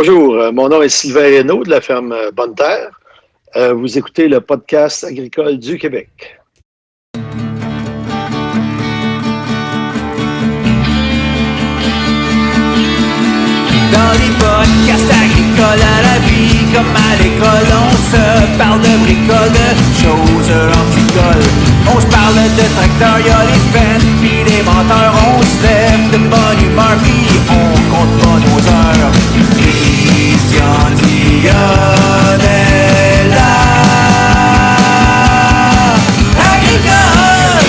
bonjour. Mon nom est Sylvain Reynaud de la ferme Bonne Terre. Vous écoutez le podcast agricole du Québec. Dans les podcasts agricoles à la vie, comme à l'école, on se parle de bricoles, de choses anticoles. On se parle de tracteurs, y'a les fans, pis les menteurs. On se lève de bonne humeur, pis on compte pas nos heures. Christian Dionne est là. Agricole,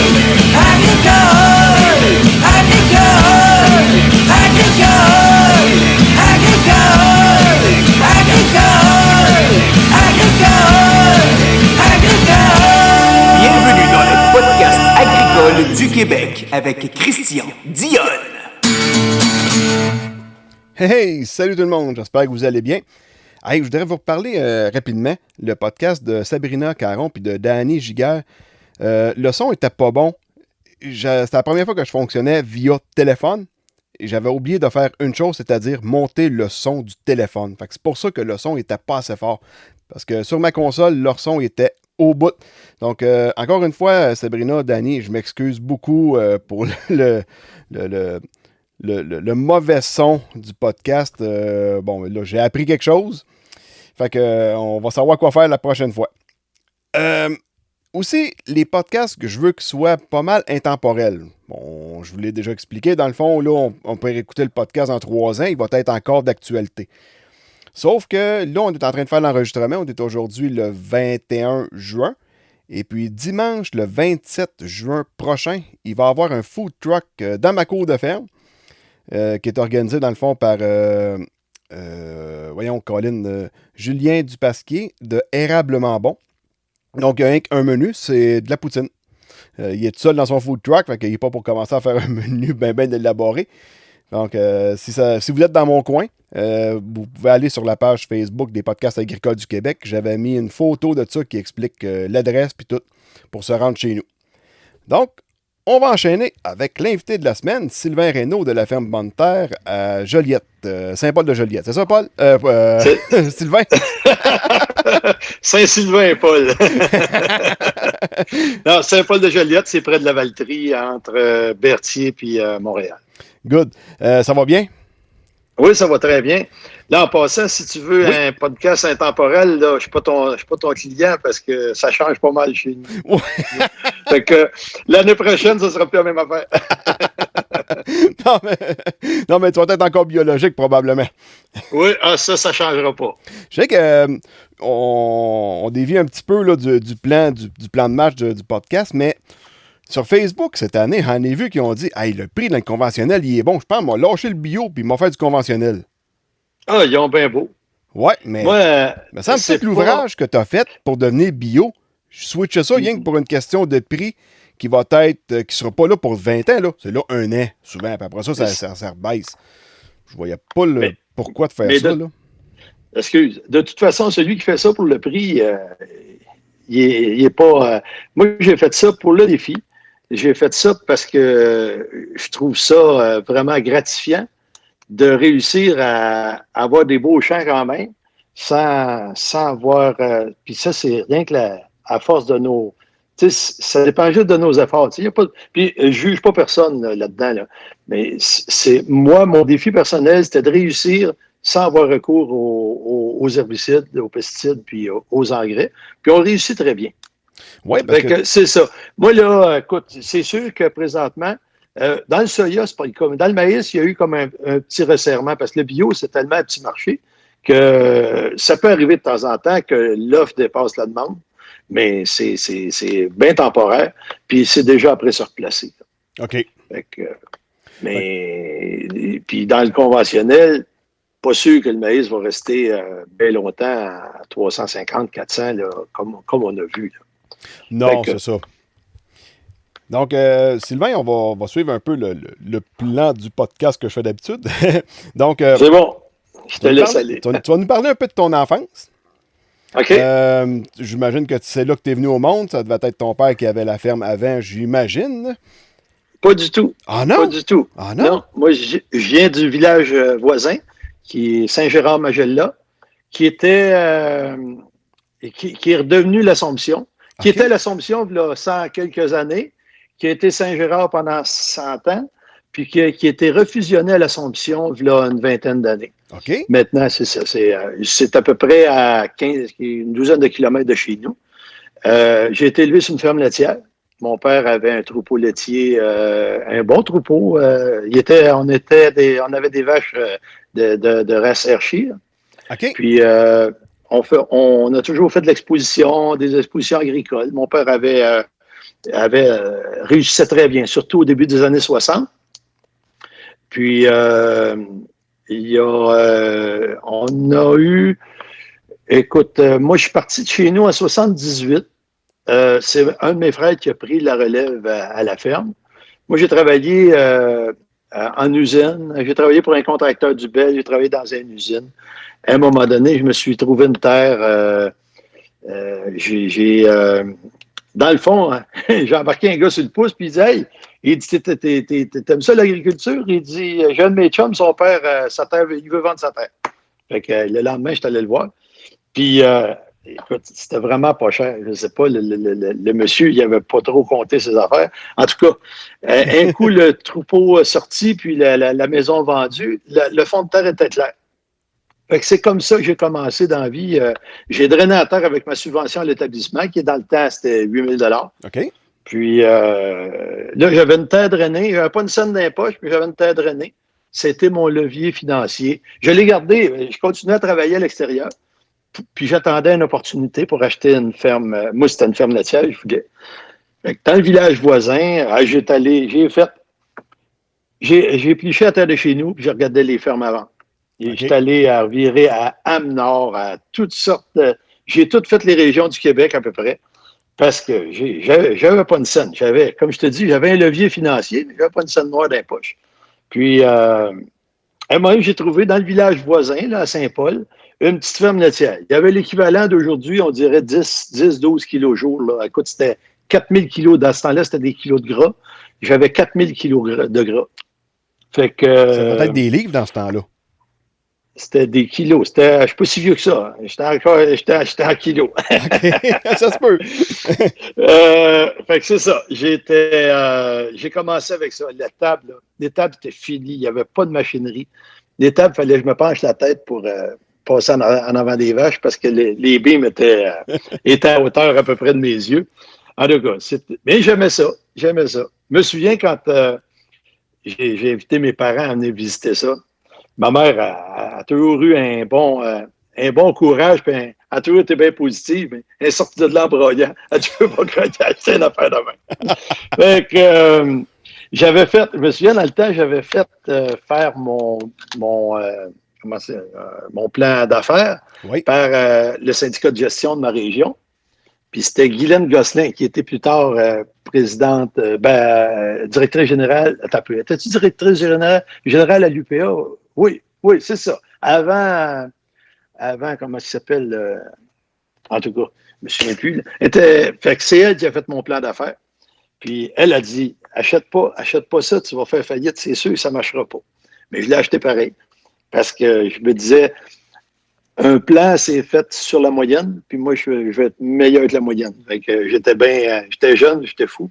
agricole, agricole, agricole, agricole, agricole, agricole, agricole. Bienvenue dans le podcast agricole du Québec avec Christian Dionne. Hey, salut tout le monde, j'espère que vous allez bien. Hey, je voudrais vous reparler rapidement le podcast de Sabrina Caron puis de Danny Giguère. Le son était pas bon. C'était la première fois que je fonctionnais via téléphone. Et j'avais oublié de faire une chose, c'est-à-dire monter le son du téléphone. Fait que c'est pour ça que le son était pas assez fort. Parce que sur ma console, leur son était au bout. Donc, encore une fois, Sabrina, Danny, je m'excuse beaucoup pour le mauvais son du podcast. Bon, là, j'ai appris quelque chose. Fait que on va savoir quoi faire la prochaine fois. Aussi, les podcasts que je veux qu'ils soient pas mal intemporels. Bon, je vous l'ai déjà expliqué. Dans le fond, là, on peut écouter le podcast en 3 ans. Il va être encore d'actualité. Sauf que là, on est en train de faire l'enregistrement. On est aujourd'hui le 21 juin. Et puis dimanche, le 27 juin prochain, il va y avoir un food truck dans ma cour de ferme qui est organisé dans le fond par Julien Dupasquier de Érablement Bon. Donc, il y a un menu, c'est de la poutine. Il est tout seul dans son food truck, fait qu'il n'est pas pour commencer à faire un menu bien élaboré. Donc, si vous êtes dans mon coin, vous pouvez aller sur la page Facebook des podcasts agricoles du Québec. J'avais mis une photo de ça qui explique l'adresse puis tout pour se rendre chez nous. Donc, on va enchaîner avec l'invité de la semaine, Sylvain Reynaud de la ferme Bonne Terre à Joliette, Saint-Paul de Joliette. C'est ça, Paul? Sylvain? Saint-Sylvain, Paul. Non, Saint-Paul de Joliette, c'est près de la Valtrie, entre Berthier et Montréal. Good. Ça va bien? Oui, ça va très bien. Là, en passant, si tu veux un podcast intemporel, là, je ne suis pas ton client parce que ça change pas mal chez nous. Ouais. Fait que l'année prochaine, ça sera plus la même affaire. non, mais tu vas être encore biologique, probablement. Oui, ça ne changera pas. Je sais que on dévie un petit peu là, du plan de match du podcast, mais sur Facebook, cette année, j'en ai vu qui ont dit « Hey, le prix dans le conventionnel, il est bon. Je pense qu'on m'a lâché le bio puis il m'a fait du conventionnel. » Ah, ils ont bien beau. Ouais, mais me semble que l'ouvrage que tu as fait pour devenir bio, je switche ça rien que pour une question de prix qui va être, qui sera pas là pour 20 ans, là. C'est là 1 an, souvent. Puis après ça rebaisse. Je voyais pas pourquoi de faire ça, là. Excuse. De toute façon, celui qui fait ça pour le prix, il est pas... moi, j'ai fait ça pour le défi. J'ai fait ça parce que je trouve ça vraiment gratifiant de réussir à avoir des beaux champs quand même, sans avoir... puis ça, c'est rien que à force de nos... Tu sais, ça dépend juste de nos efforts. Y a pas, puis je juge pas personne là-dedans, là, mais c'est moi, mon défi personnel, c'était de réussir sans avoir recours aux herbicides, aux pesticides, puis aux engrais. Puis on réussit très bien. Oui, parce que... C'est ça. Moi, là, écoute, c'est sûr que présentement, dans le soya, c'est pas comme dans le maïs, il y a eu comme un petit resserrement parce que le bio, c'est tellement un petit marché que ça peut arriver de temps en temps que l'offre dépasse la demande, mais c'est bien temporaire, puis c'est déjà après se replacer. OK. Fait que, mais puis dans le conventionnel, pas sûr que le maïs va rester bien longtemps à 350, 400, là, comme on a vu. Là. Non, c'est ça. Donc, Sylvain, on va suivre un peu le plan du podcast que je fais d'habitude. Donc, c'est bon. Je te laisse aller. Tu vas nous parler un peu de ton enfance. OK. J'imagine que c'est là que tu es venu au monde. Ça devait être ton père qui avait la ferme avant, j'imagine. Pas du tout. Ah non? Pas du tout. Ah non? Non. Moi, je viens du village voisin qui est Saint-Gérard-Magella, qui était qui est redevenu l'Assomption, qui était l'Assomption il y a 100 quelques années, qui a été Saint-Gérard pendant 100 ans, puis qui a été refusionné à l'Assomption il y a une vingtaine d'années. OK. Maintenant, c'est ça. C'est à peu près à une douzaine de kilomètres de chez nous. J'ai été élevé sur une ferme laitière. Mon père avait un troupeau laitier, un bon troupeau. On avait des vaches de race Hershey. OK. Puis, on a toujours fait de l'exposition, des expositions agricoles. Mon père avait réussissait très bien, surtout au début des années 60. Puis, on a eu... Écoute, moi, je suis parti de chez nous en 78. C'est un de mes frères qui a pris la relève à la ferme. Moi, j'ai travaillé en usine. J'ai travaillé pour un contracteur du Bel. J'ai travaillé dans une usine. À un moment donné, je me suis trouvé une terre. Dans le fond, hein, j'ai embarqué un gars sur le pouce, puis il dit « Hey, il dit, t'aimes ça l'agriculture? » Il dit « J'ai un de mes chums, son père, sa terre, il veut vendre sa terre. » Fait que le lendemain, je suis allé le voir. Puis, écoute, c'était vraiment pas cher. Je ne sais pas, le monsieur, il n'avait pas trop compté ses affaires. En tout cas, un coup, le troupeau sorti, puis la maison vendue, le fond de terre était clair. Fait que c'est comme ça que j'ai commencé dans la vie. J'ai drainé la terre avec ma subvention à l'établissement, qui dans le temps, c'était 8 000 $. OK. Puis là, j'avais une terre drainée. Je n'avais pas une scène dans les poches, mais j'avais une terre drainée. C'était mon levier financier. Je l'ai gardé. Je continuais à travailler à l'extérieur. Puis j'attendais une opportunité pour acheter une ferme. Moi, c'était une ferme laitière, je voulais. Fait que dans le village voisin, j'ai épluché la terre de chez nous, puis j'ai regardé les fermes avant. Okay. J'étais allé à revirer à Amenor, à toutes sortes de... J'ai toutes fait les régions du Québec à peu près, parce que j'avais pas une scène. Comme je te dis, j'avais un levier financier, mais j'avais pas une scène noire dans les poches. Puis, à un moment, j'ai trouvé dans le village voisin, là, à Saint-Paul, une petite ferme laitière. Il y avait l'équivalent d'aujourd'hui, on dirait 10-12 kilos jour. Là. Écoute, c'était 4000 kilos. Dans ce temps-là, c'était des kilos de gras. J'avais 4000 kilos de gras. Fait que... Ça peut être des livres dans ce temps-là. C'était des kilos. Je ne suis pas si vieux que ça. J'étais en kilos. OK, ça se peut. Fait que c'est ça. J'ai commencé avec ça. Les tables étaient finies. Il n'y avait pas de machinerie. Les tables, il fallait que je me penche la tête pour passer en avant des vaches parce que les beams étaient à hauteur à peu près de mes yeux. En tout cas, mais j'aimais ça. J'aimais ça. Je me souviens quand j'ai invité mes parents à venir visiter ça. Ma mère a toujours eu un bon courage, puis elle a toujours été bien positive, mais elle est sortie de là en broyant. Elle dit, je ne peux pas acheter une affaire de main. Fait que je me souviens dans le temps, j'avais fait faire mon plan d'affaires par le syndicat de gestion de ma région. Puis c'était Guylaine Gosselin qui était plus tard présidente, directrice générale. Étais-tu directrice générale à l'UPA? Oui, c'est ça. Avant, comment ça s'appelle? En tout cas, je me souviens plus. Fait que c'est elle qui a fait mon plan d'affaires. Puis elle a dit, achète pas ça, tu vas faire faillite, c'est sûr, ça ne marchera pas. Mais je l'ai acheté pareil. Parce que je me disais, un plan, c'est fait sur la moyenne, puis moi, je vais être meilleur que la moyenne. Fait que j'étais jeune, j'étais fou.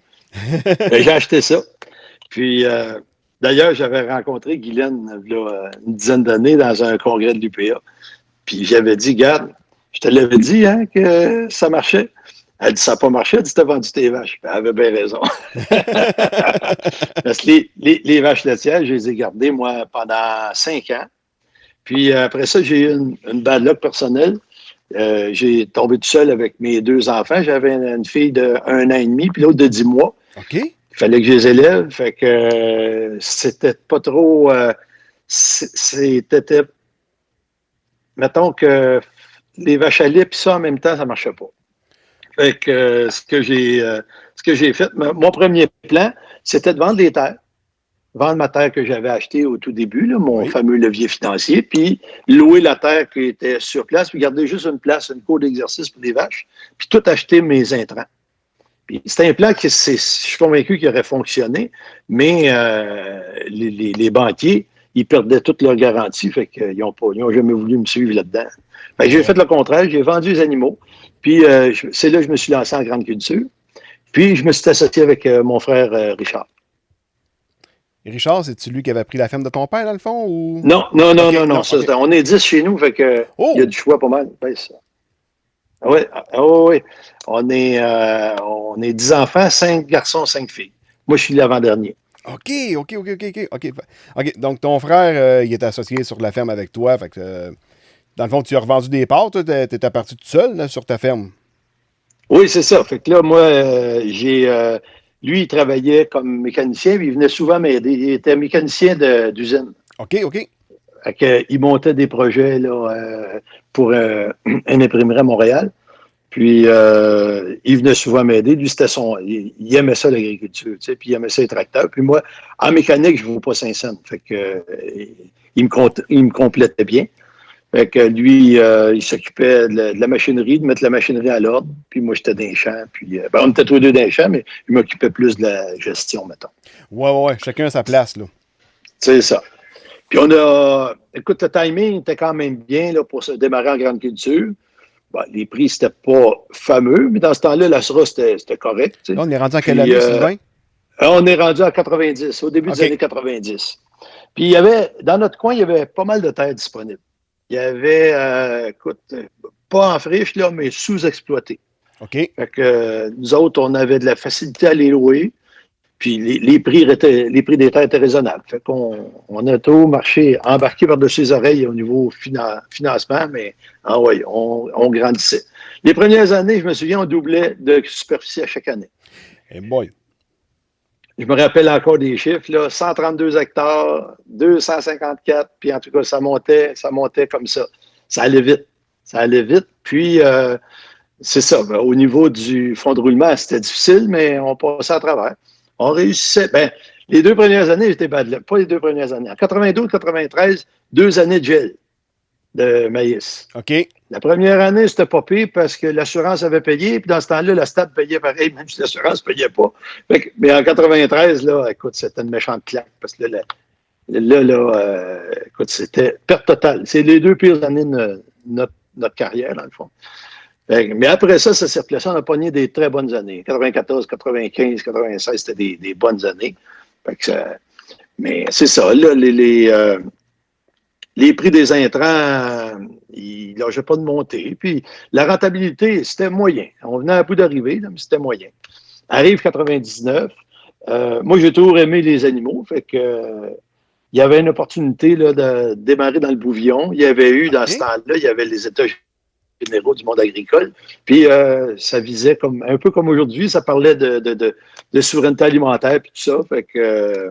J'ai acheté ça. Puis, d'ailleurs, j'avais rencontré Guylaine il y a une dizaine d'années dans un congrès de l'UPA. Puis j'avais dit, regarde, je te l'avais dit hein, que ça marchait. Elle dit, ça n'a pas marché. Elle dit, t'as vendu tes vaches. Elle avait bien raison. Parce que les vaches laitières, je les ai gardées, moi, pendant 5 ans. Puis après ça, j'ai eu une bad luck personnelle. J'ai tombé tout seul avec mes 2 enfants. J'avais une fille de 1 an et demi, puis l'autre de 10 mois. OK. Il fallait que je les élève. Fait que c'était pas trop... c'était... Mettons que les vaches à lait, puis ça, en même temps, ça marchait pas. Fait que ce que j'ai fait, mon premier plan, c'était de vendre les terres. Vendre ma terre que j'avais achetée au tout début, là, mon fameux levier financier, puis louer la terre qui était sur place, puis garder juste une place, une cour d'exercice pour les vaches, puis tout acheter mes intrants. Puis c'était un plan je suis convaincu qu'il aurait fonctionné, mais les banquiers, ils perdaient toute leur garantie, fait qu'ils n'ont jamais voulu me suivre là-dedans. Fait que j'ai fait le contraire, j'ai vendu les animaux, puis c'est là que je me suis lancé en grande culture. Puis je me suis associé avec mon frère Richard. Et Richard, c'est-tu lui qui avait pris la ferme de ton père, dans le fond? Ou... Non. OK. On est 10 chez nous, fait que Oh! il y a du choix pas mal. Ben, ça. Oui, oui. On est 10 enfants, 5 garçons, 5 filles. Moi, je suis l'avant-dernier. OK. Donc, ton frère, il est associé sur la ferme avec toi. Fait que, dans le fond, tu as revendu des parts. Tu étais parti tout seul là, sur ta ferme. Oui, c'est ça. Fait que là, moi, lui, il travaillait comme mécanicien, puis il venait souvent m'aider. Il était mécanicien d'usine. OK. Fait que, il montait des projets là, pour une imprimerie à Montréal. Puis, il venait souvent m'aider. Lui, il aimait ça, l'agriculture, tu sais, puis il aimait ça, les tracteurs. Puis moi, en mécanique, je ne vaux pas 5 cents. Fait que, il me complétait bien. Fait que lui, il s'occupait de la machinerie, de mettre la machinerie à l'ordre. Puis moi, j'étais dans les champs. Puis, on était tous les deux dans les champs, mais il m'occupait plus de la gestion, mettons. Ouais. Chacun à sa place, là. C'est ça. Puis écoute, le timing était quand même bien là, pour se démarrer en grande culture. Bon, les prix, c'était pas fameux, mais dans ce temps-là, la Syrah, c'était correct. Tu sais. Là, on est rendu à quelle année, Sylvain? On est rendu à 90, au début des années 90. Puis dans notre coin, il y avait pas mal de terres disponibles. Il y avait, écoute, pas en friche, là, mais sous-exploité. OK. Fait que nous autres, on avait de la facilité à les louer. Puis les prix des terres étaient raisonnables. Fait qu'on a tout marché, embarqué par-dessus les oreilles au niveau financement, mais on grandissait. Les premières années, je me souviens, on doublait de superficie à chaque année. Hey boy. Je me rappelle encore des chiffres, là, 132 hectares, 254, puis en tout cas, ça montait comme ça. Ça allait vite. Puis, c'est ça, au niveau du fond de roulement, c'était difficile, mais on passait à travers. On réussissait. Ben, les 2 premières années, j'étais bad luck. Pas les 2 premières années. En 92, 93, 2 années de gel de maïs. OK. La première année, c'était pas pire parce que l'assurance avait payé. Puis dans ce temps-là, la stade payait pareil, même si l'assurance ne payait pas. Mais en 93, là, écoute, c'était une méchante claque. Parce que écoute, c'était perte totale. C'est les 2 pires années de notre carrière, dans le fond. Mais après ça s'est replacé. On a pogné des très bonnes années. 94, 95, 96, c'était des bonnes années. Mais c'est ça. Là, les prix des intrants, ils ne lâchaient pas de monter. Puis la rentabilité, c'était moyen. On venait à bout d'arriver, mais c'était moyen. Arrive 99. Moi, j'ai toujours aimé les animaux. Fait que il y avait une opportunité là, de démarrer dans le Bouvillon. Il y avait eu, dans ce temps-là, il y avait les États généraux du monde agricole. Puis ça visait un peu comme aujourd'hui, ça parlait de souveraineté alimentaire puis tout ça. Fait que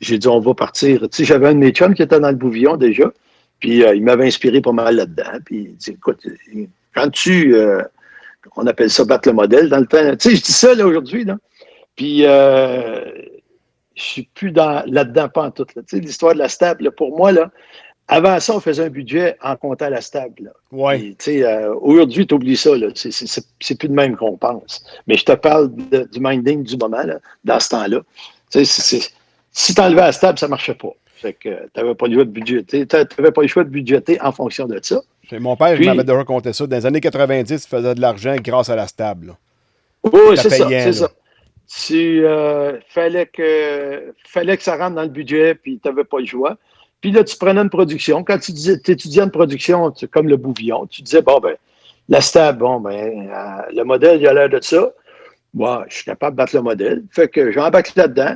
j'ai dit on va partir. Tu sais, j'avais un de mes chums qui était dans le Bouvillon déjà. Puis il m'avait inspiré pas mal là-dedans. Puis il dit écoute, quand on appelle ça battre le modèle dans le temps. Tu sais, je dis ça là aujourd'hui, là. Puis je suis plus là-dedans pas en tout. Là. Tu sais, l'histoire de la stable, là, pour moi, là. Avant ça, on faisait un budget en comptant la stable. Ouais. Aujourd'hui, tu oublies ça. Là. C'est plus de même qu'on pense. Mais je te parle du minding du moment, là, dans ce temps-là. Si tu enlevais la stable, ça ne marchait pas. Fait que tu n'avais pas le choix de budgéter. Tu n'avais pas le choix de budgéter en fonction de ça. Mon père, il m'avait déjà raconté ça. Dans les années 90, il faisait de l'argent grâce à la stable. Oui, c'est ça. Fallait que ça rentre dans le budget, puis tu n'avais pas le choix. Puis là, tu prenais une production. Quand tu étudiais une production comme le Bouvillon, tu disais, la stable, le modèle, il a l'air de ça. Moi, je suis capable de battre le modèle. Fait que j'embarque là-dedans.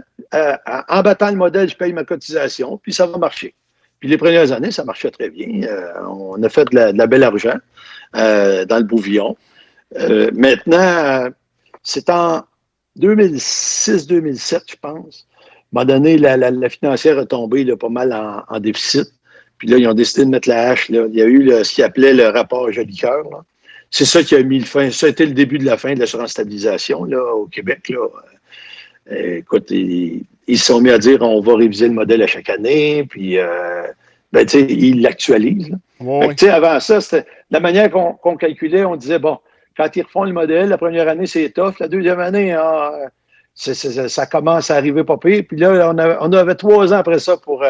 En battant le modèle, je paye ma cotisation, puis ça va marcher. Puis les premières années, ça marchait très bien. On a fait de la belle argent dans le Bouvillon. Maintenant, c'est en 2006-2007, je pense. À un moment donné, la financière est tombée là, pas mal en déficit. Puis là, ils ont décidé de mettre la hache. Là. Il y a eu ce qu'ils appelaient le rapport Jolicoeur. C'est ça qui a mis le fin. Ça a été le début de la fin de l'assurance stabilisation là, au Québec. Là. Écoute, ils se sont mis à dire on va réviser le modèle à chaque année. Puis, ils l'actualisent. Ouais. Avant ça, c'était la manière qu'on calculait, on disait, bon, quand ils refont le modèle, la première année, c'est tough. La deuxième année, ça commence à arriver pas pire. Puis là, on avait 3 ans après ça pour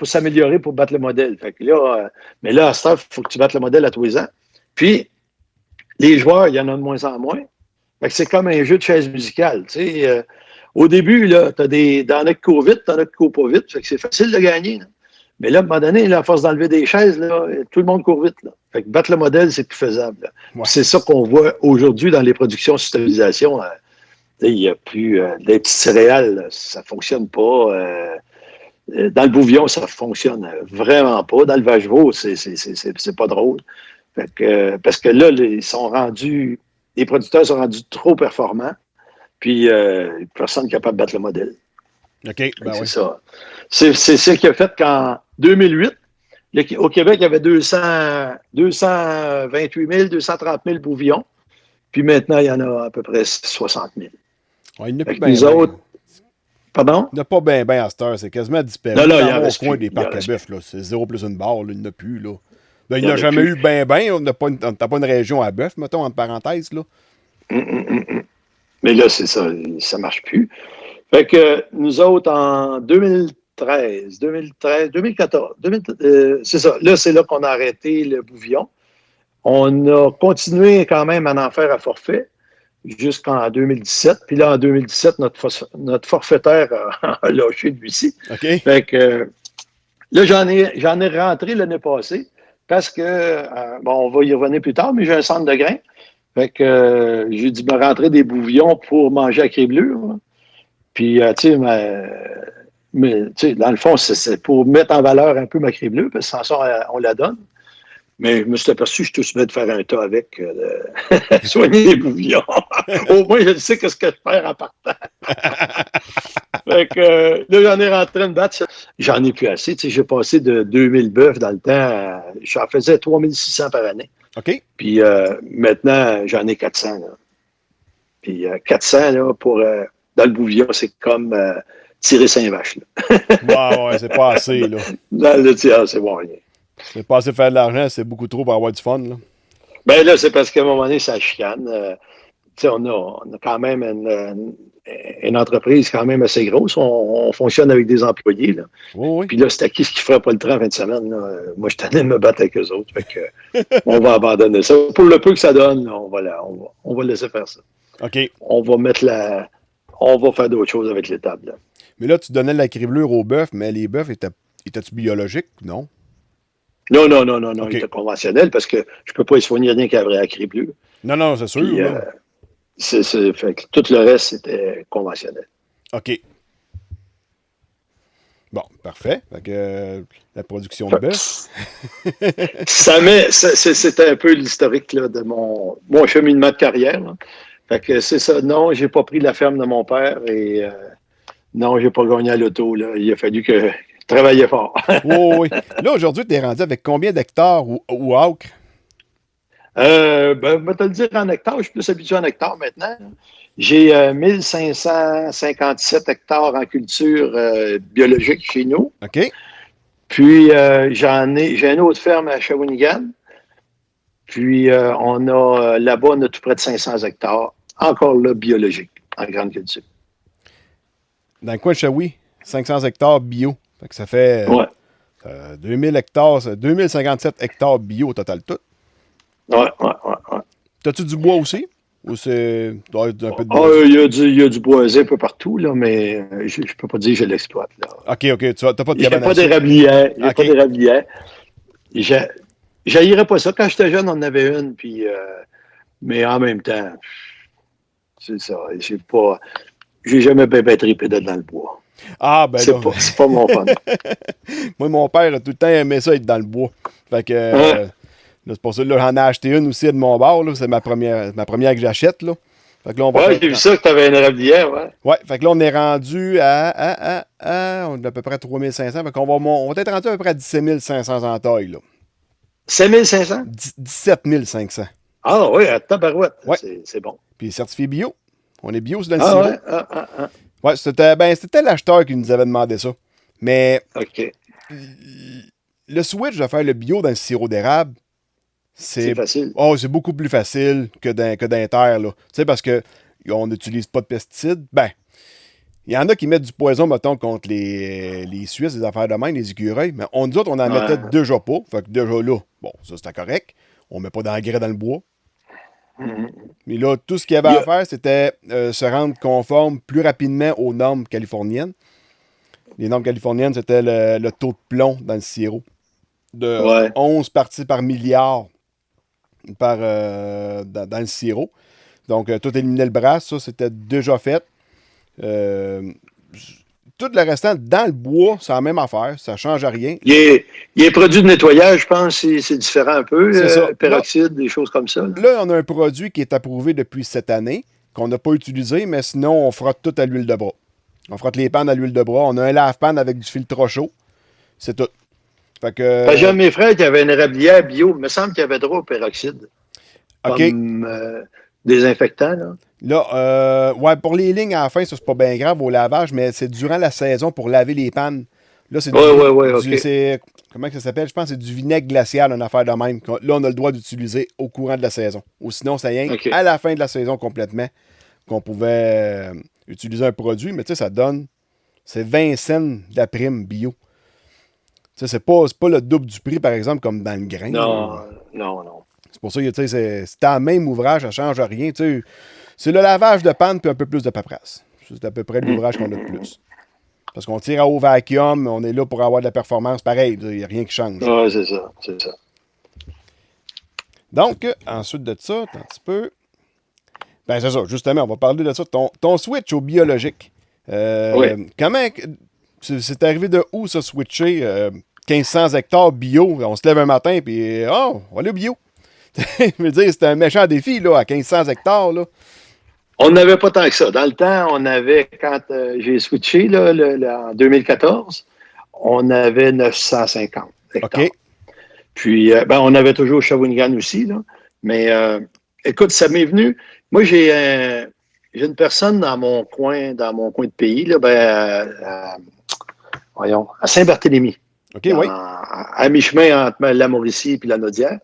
s'améliorer, pour battre le modèle. Fait que là, mais là, à ce temps, il faut que tu battes le modèle à tous les ans. Puis, les joueurs, il y en a de moins en moins. Fait que c'est comme un jeu de chaise musicale. Au début, là, t'en as qui courent vite, t'en as qui courent pas vite. Fait que c'est facile de gagner. Là. Mais là, à un moment donné, là, à force d'enlever des chaises, là, tout le monde court vite. Là. Fait que battre le modèle, c'est plus faisable. Ouais. C'est ça qu'on voit aujourd'hui dans les productions sur stabilisation. Il n'y a plus des petites céréales, là, ça ne fonctionne pas. Dans le bouvillon, ça ne fonctionne vraiment pas. Dans le vache-veau, c'est pas drôle. Fait que, parce que là, les producteurs sont rendus trop performants, puis personne n'est capable de battre le modèle. OK, ben c'est ça. C'est ce qui a fait qu'en 2008, au Québec, il y avait 228 000, 230 000 bouvillons. Puis maintenant, il y en a à peu près 60 000. Ouais, il n'y en a plus bien. Autres... Pardon? Il n'y en a pas bien à cette heure. C'est quasiment disparu. Non, il y en reste coin des parcs à bœuf. C'est 0 plus une barre. Là, il n'y en a plus. Là. Ben, il n'y en a jamais eu bien. On n'a pas une région à bœuf, mettons, entre parenthèses. Là. Mais là, c'est ça. Ça ne marche plus. Fait que nous autres, en 2014, c'est ça. Là, c'est là qu'on a arrêté le bouvillon. On a continué quand même à en faire à forfait jusqu'en 2017. Puis là, en 2017, notre forfaitaire a lâché lui-ci. OK. Fait que là, j'en ai rentré l'année passée parce que, on va y revenir plus tard, mais j'ai un centre de grains. Fait que j'ai dû me rentrer des bouvillons pour manger à créblure. Puis, tu sais, dans le fond, c'est pour mettre en valeur un peu ma créblure, parce que sans ça, on la donne. Mais je me suis aperçu que je suis tout de faire un tas avec, soigner les bouvillons. Au moins, je sais ce que je perds en partant. Fait que là, j'en ai rentré une batte. J'en ai plus assez. Tu sais, j'ai passé de 2000 bœufs dans le temps. J'en faisais 3600 par année. OK. Puis maintenant, j'en ai 400. Là. Puis 400, là, dans le bouvillon, c'est comme tirer 5 vaches. Ouais, c'est pas assez. Là. Dans le tir, c'est bon rien. C'est pas assez faire de l'argent, c'est beaucoup trop pour avoir du fun. Là. Ben là, c'est parce qu'à un moment donné, ça chicane. On a quand même une entreprise quand même assez grosse. On fonctionne avec des employés. Là. Oui. Puis là, c'est à qui ne ferait pas le train en fin de semaine. Là. Moi, je tenais de me battre avec eux autres. Fait que, on va abandonner ça. Pour le peu que ça donne, là, on va laisser faire ça. OK. On va faire d'autres choses avec l'étable. Là. Mais là, tu donnais de la criblure aux bœufs, mais les bœufs, étaient-tu biologiques? Non. Non. Okay. Il était conventionnel parce que je ne peux pas y soigner rien qu'à la criblure. Non, c'est sûr. Puis, fait que tout le reste, c'était conventionnel. OK. Bon, parfait. Fait que, la production de bœuf. C'était un peu l'historique là, de mon cheminement de carrière. Là. Fait que c'est ça. Non, j'ai pas pris la ferme de mon père et non, j'ai pas gagné à l'auto. Là. Il a fallu que je travaillais fort. Oui. Là, aujourd'hui, tu es rendu avec combien d'hectares ou acres? Je vais te le dire en hectares. Je suis plus habitué en hectares maintenant. J'ai 1557 hectares en culture biologique chez nous. OK. Puis, j'ai une autre ferme à Shawinigan. Puis, là-bas, on a tout près de 500 hectares, encore là, biologique, en grande culture. Dans le coin de Shawi, 500 hectares bio. Fait que ça fait 2000 hectares, 2057 hectares bio au total tout. Ouais. T'as-tu du bois aussi? Ou c'est doit être un peu de bois? Il y a du boisé un peu partout, là, mais je ne peux pas dire que je l'exploite. Là. OK. Tu n'as pas de Il n'y a pas d'érablière. Il n'y a pas d'érablière. J'haïrais pas ça. Quand j'étais jeune, on en avait une, puis mais en même temps, c'est ça. J'ai jamais bien tripé d'être dans le bois. Ah, ben c'est pas mon fun. Moi, mon père a tout le temps aimé ça être dans le bois. Fait que là, c'est pour ça que j'en ai acheté une aussi de mon bar. Là. C'est ma première que j'achète. Là. Fait que là, j'ai vu ça que tu avais une érablière, ouais. Ouais, fait que là, on est rendu on est à peu près à 3500. Fait qu'on on va être rendu à peu près à 17 500 en taille, là. 5 500? 17 500. Ah oui, à tabarouette. Ouais. C'est bon. Puis certifié bio. On est bio sur le sirop. Ouais. Ouais, c'était l'acheteur qui nous avait demandé ça. Mais OK. Le switch de faire le bio dans le sirop d'érable, c'est facile. Oh, c'est beaucoup plus facile que d'un terre, là. Tu sais, parce que on n'utilise pas de pesticides. Ben, il y en a qui mettent du poison, mettons, contre les Suisses, les affaires de même, les écureuils. Mais nous autres, on en mettait déjà pas. Fait que déjà là, bon, ça c'était correct. On met pas d'engrais dans le bois. Mais là, tout ce qu'il y avait à faire, c'était se rendre conforme plus rapidement aux normes californiennes. Les normes californiennes, c'était le taux de plomb dans le sirop. De 11 parties par milliard dans le sirop. Donc, tout éliminer le bras, ça, c'était déjà fait. Tout le restant, dans le bois, c'est la même affaire. Ça ne change rien. Il y a un produit de nettoyage, je pense, c'est différent un peu. Peroxyde, des choses comme ça. Là, on a un produit qui est approuvé depuis cette année, qu'on n'a pas utilisé, mais sinon, on frotte tout à l'huile de bras. On frotte les pannes à l'huile de bras. On a un lave-panne avec du filtre chaud. C'est tout. Fait que... J'ai un de mes frères qui avait une érablière bio. Il me semble qu'il avait droit au peroxyde. Comme désinfectant, là. Là, ouais, pour les lignes à la fin, ça, c'est pas bien grave au lavage, mais c'est durant la saison pour laver les pannes. Là, c'est OK. Comment ça s'appelle? Je pense que c'est du vinaigre glacial, une affaire de même. Là, on a le droit d'utiliser au courant de la saison. Ou sinon, ça vient à la fin de la saison complètement qu'on pouvait utiliser un produit. Mais tu sais, ça donne... C'est 20 cents de la prime bio. Tu sais, c'est pas le double du prix, par exemple, comme dans le grain. Non. C'est pour ça que, tu sais, c'est en même ouvrage, ça ne change rien. Tu sais, c'est le lavage de panne puis un peu plus de paperasse. C'est à peu près l'ouvrage qu'on a de plus. Parce qu'on tire à haut vacuum, on est là pour avoir de la performance pareil. Il n'y a rien qui change. Oui, c'est ça. Donc, ensuite de ça, un petit peu... Ben, c'est ça, justement, on va parler de ça. Ton switch au biologique. Comment... C'est arrivé de où, ça, switcher 1500 hectares bio? On se lève un matin, puis on va aller au bio. Je veux dire, c'était un méchant défi, là, à 1500 hectares, là. On n'avait pas tant que ça. Dans le temps, on avait, quand j'ai switché là, en 2014, on avait 950 hectares. OK. Puis, on avait toujours Shawinigan aussi, là. Mais, écoute, ça m'est venu. Moi, j'ai une personne dans mon coin de pays, là, à Saint-Barthélemy. OK, oui. À mi-chemin entre la Mauricie et la Naudière,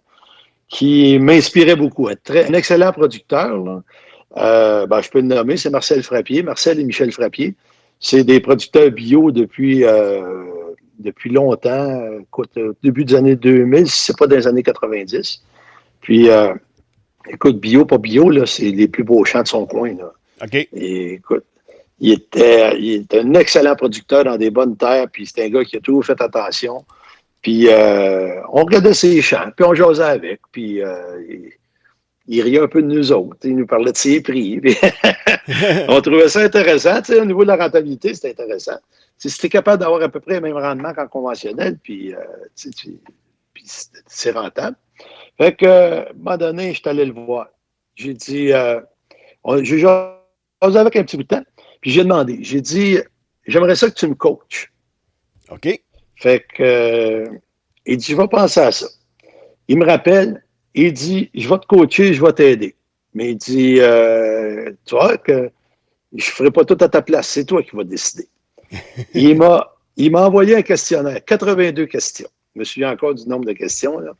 qui m'inspirait beaucoup. Un excellent producteur, là. Je peux le nommer, c'est Marcel Frappier, Marcel et Michel Frappier. C'est des producteurs bio depuis longtemps, début des années 2000, si ce n'est pas dans les années 90. Puis, écoute, bio, pas bio, là, c'est les plus beaux champs de son coin, là. OK. Et écoute, il était un excellent producteur dans des bonnes terres, puis c'est un gars qui a toujours fait attention. Puis, on regardait ses champs, puis on jasait avec, puis... il riait un peu de nous autres. Il nous parlait de ses prix. On trouvait ça intéressant. Au niveau de la rentabilité, c'était intéressant. Si tu es capable d'avoir à peu près le même rendement qu'en conventionnel, puis c'est rentable. Fait que, à un moment donné, je suis allé le voir. J'ai dit, j'ai jasé avec un petit bout de temps, puis j'ai demandé, j'ai dit, j'aimerais ça que tu me coaches. OK. Fait que, il dit, je vais penser à ça. Il me rappelle, il dit, je vais te coacher, je vais t'aider. Mais il dit, tu vois que je ne ferai pas tout à ta place, c'est toi qui vas décider. Il m'a envoyé un questionnaire, 82 questions. Je me souviens encore du nombre de questions, là.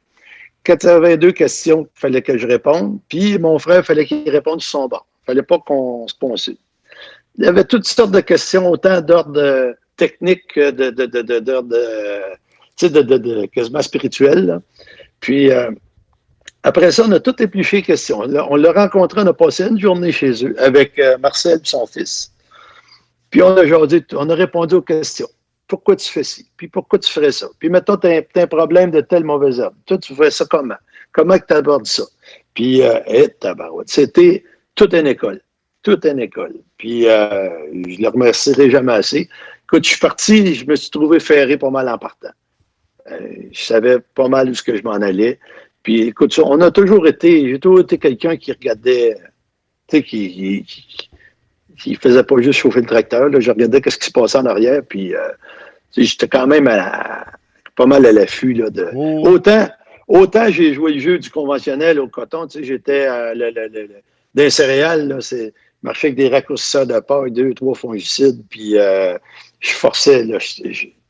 82 questions qu'il fallait que je réponde, puis mon frère, il fallait qu'il réponde sur son bord. Il ne fallait pas qu'on se ponce. Il y avait toutes sortes de questions, autant d'ordre technique que d'ordre quasiment spirituel, là. Puis, après ça, on a tout épluché les questions. On l'a rencontré, on a passé une journée chez eux avec Marcel et son fils. Puis on a répondu aux questions. Pourquoi tu fais ci? Puis pourquoi tu ferais ça? Puis mettons, tu as un problème de telle mauvaise herbe. Toi, tu ferais ça comment? Comment tu abordes ça? Puis, tabarouette, c'était toute une école. Toute une école. Puis, je le remercierai jamais assez. Écoute, je suis parti, je me suis trouvé ferré pas mal en partant. Je savais pas mal où ce que je m'en allais. Puis, écoute, j'ai toujours été quelqu'un qui regardait, tu sais, qui faisait pas juste chauffer le tracteur. Là. Je regardais ce qui se passait en arrière, puis j'étais quand même pas mal à l'affût. Là, autant j'ai joué le jeu du conventionnel au coton, tu sais, j'étais d'un céréales, là, je marchais avec des raccourcisseurs de paille, 2-3 fongicides, puis je forçais, là,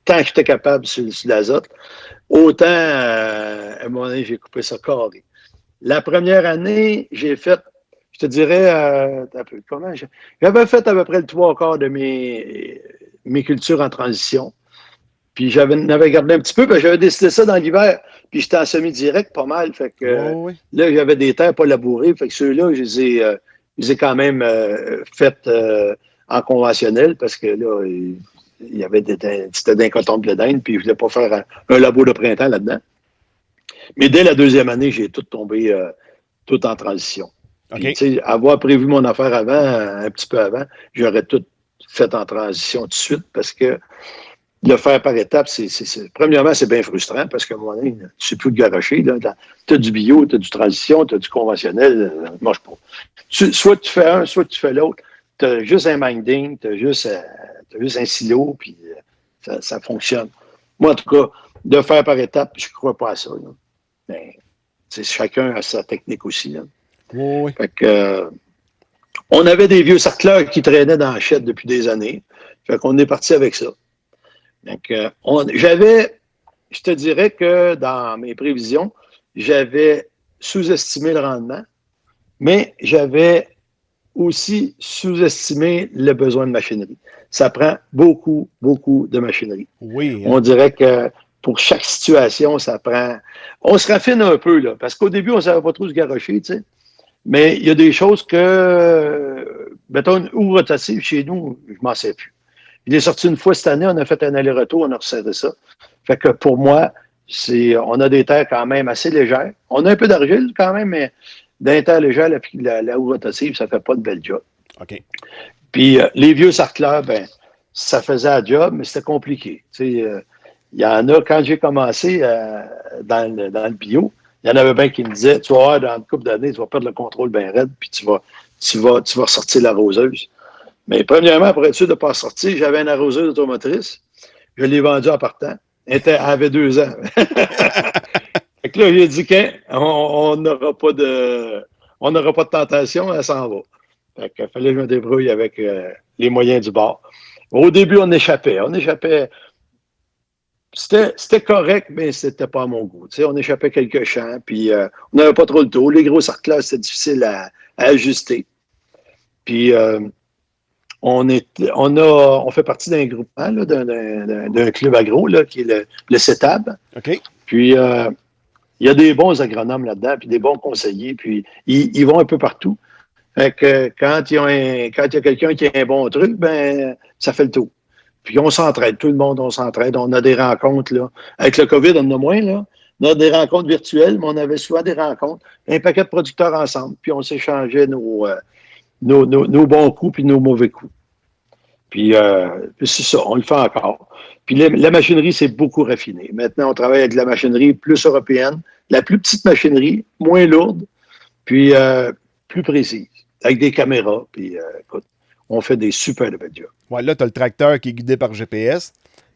tant que j'étais capable sur l'azote. Autant, à un moment donné, j'ai coupé ça carré. La première année, j'ai fait je te dirais, un peu, j'avais fait à peu près le 3/4 de mes cultures en transition. Puis n'avais gardé un petit peu, parce que j'avais décidé ça dans l'hiver. Puis j'étais en semi-direct pas mal. Fait que là, j'avais des terres pas labourées. Fait que ceux-là, je les ai quand même faites en conventionnel, parce que là, il y avait c'était d'un coton de blé d'Inde, puis je voulais pas faire un labour de printemps là-dedans. Mais dès la deuxième année, j'ai tout tombé tout en transition. Puis, avoir prévu mon affaire avant, un petit peu avant, j'aurais tout fait en transition tout de suite, parce que le faire par étapes, premièrement, c'est bien frustrant, parce qu'à un moment donné, tu ne sais plus de garocher. Tu as du bio, tu as du transition, tu as du conventionnel. Marche pas. Soit tu fais un, soit tu fais l'autre. Tu as juste un minding, tu as juste un silo, puis ça fonctionne. Moi, en tout cas, de faire par étapes, je ne crois pas à ça. Mais, chacun a sa technique aussi. Là. Oui. Fait que, on avait des vieux sarcleurs qui traînaient dans la chette depuis des années. Fait qu'on est parti avec ça. Donc, je te dirais que dans mes prévisions, j'avais sous-estimé le rendement, mais j'avais aussi sous-estimé le besoin de machinerie. Ça prend beaucoup, beaucoup de machinerie. Oui. On dirait que pour chaque situation, ça prend... On se raffine un peu, là, parce qu'au début, on ne savait pas trop se garrocher, tu sais. Mais il y a des choses que, mettons, une houe rotative chez nous, je ne m'en sais plus. Il est sorti une fois cette année, on a fait un aller-retour, on a resserré ça. Fait que pour moi, on a des terres quand même assez légères. On a un peu d'argile quand même, mais d'un terre légère, la houe rotative, ça ne fait pas de bel job. OK. Puis les vieux sarcleurs, ben, ça faisait un job, mais c'était compliqué. Il y en a, quand j'ai commencé dans le bio, il y en avait bien qui me disaient, tu vas voir, dans une couple d'années, tu vas perdre le contrôle bien raide, puis tu vas ressortir l'arroseuse. Mais premièrement, pour être sûr de ne pas sortir, j'avais une arroseuse automotrice. Je l'ai vendue en partant. Elle avait 2 ans. Fait que là, j'ai dit qu'on n'aura pas de tentation, elle s'en va. Fait qu'il fallait que je me débrouille avec les moyens du bord. Au début, on échappait. C'était correct, mais c'était pas à mon goût. On échappait quelques champs, puis on n'avait pas trop le tour. Les gros sarcleurs, c'était difficile à ajuster. Puis on fait partie d'un groupement, là, d'un club agro, là, qui est le CETAB. OK. Puis il y a des bons agronomes là-dedans, puis des bons conseillers, puis ils vont un peu partout. Fait que quand il y a quelqu'un qui a un bon truc, ben ça fait le tour. Puis on s'entraide, tout le monde, on s'entraide. On a des rencontres, là. Avec le COVID, on en a moins, là. On a des rencontres virtuelles, mais on avait souvent des rencontres. Un paquet de producteurs ensemble, puis on s'échangeait nos bons coups puis nos mauvais coups. Puis c'est ça, on le fait encore. Puis la machinerie, c'est beaucoup raffiné. Maintenant, on travaille avec de la machinerie plus européenne, la plus petite machinerie, moins lourde, puis plus précise, avec des caméras. Puis écoute, on fait des super de belles jobs. Ouais, là, tu as le tracteur qui est guidé par GPS.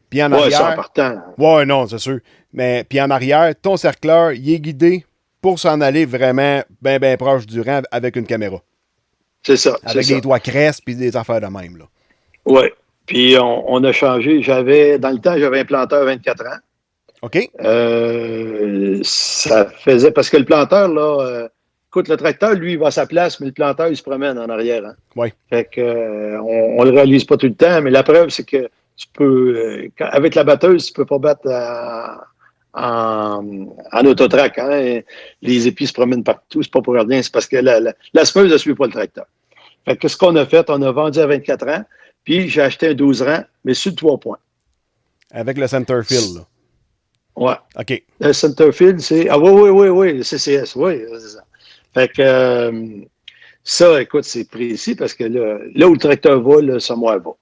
Puis en ouais, arrière. ça en partant. Ouais, non, c'est sûr. Mais puis en arrière, ton cercleur, il est guidé pour s'en aller vraiment bien, bien proche du rang avec une caméra. C'est ça. Avec des doigts crespes puis des affaires de même, là. Oui. Puis on a changé. Dans le temps, j'avais un planteur 24 ans. OK. Ça faisait. Parce que le planteur, là. Écoute, le tracteur, lui, il va à sa place, mais le planteur, il se promène en arrière. Hein? Oui. Fait que on le réalise pas tout le temps, mais la preuve, c'est que tu peux. Avec la batteuse, tu peux pas battre en autotrack. Hein? Les épis se promènent partout, c'est pas pour rien, c'est parce que la semeuse ne suit pas le tracteur. Fait que ce qu'on a fait, on a vendu à 24 ans, puis j'ai acheté un 12 rangs, mais sur 3 points. Avec le Centerfield, là. Ouais. OK. Le Centerfield, c'est. Ah oui, le CCS, oui, c'est ça. Fait que ça, écoute, c'est précis parce que là où le tracteur va, le semoir va.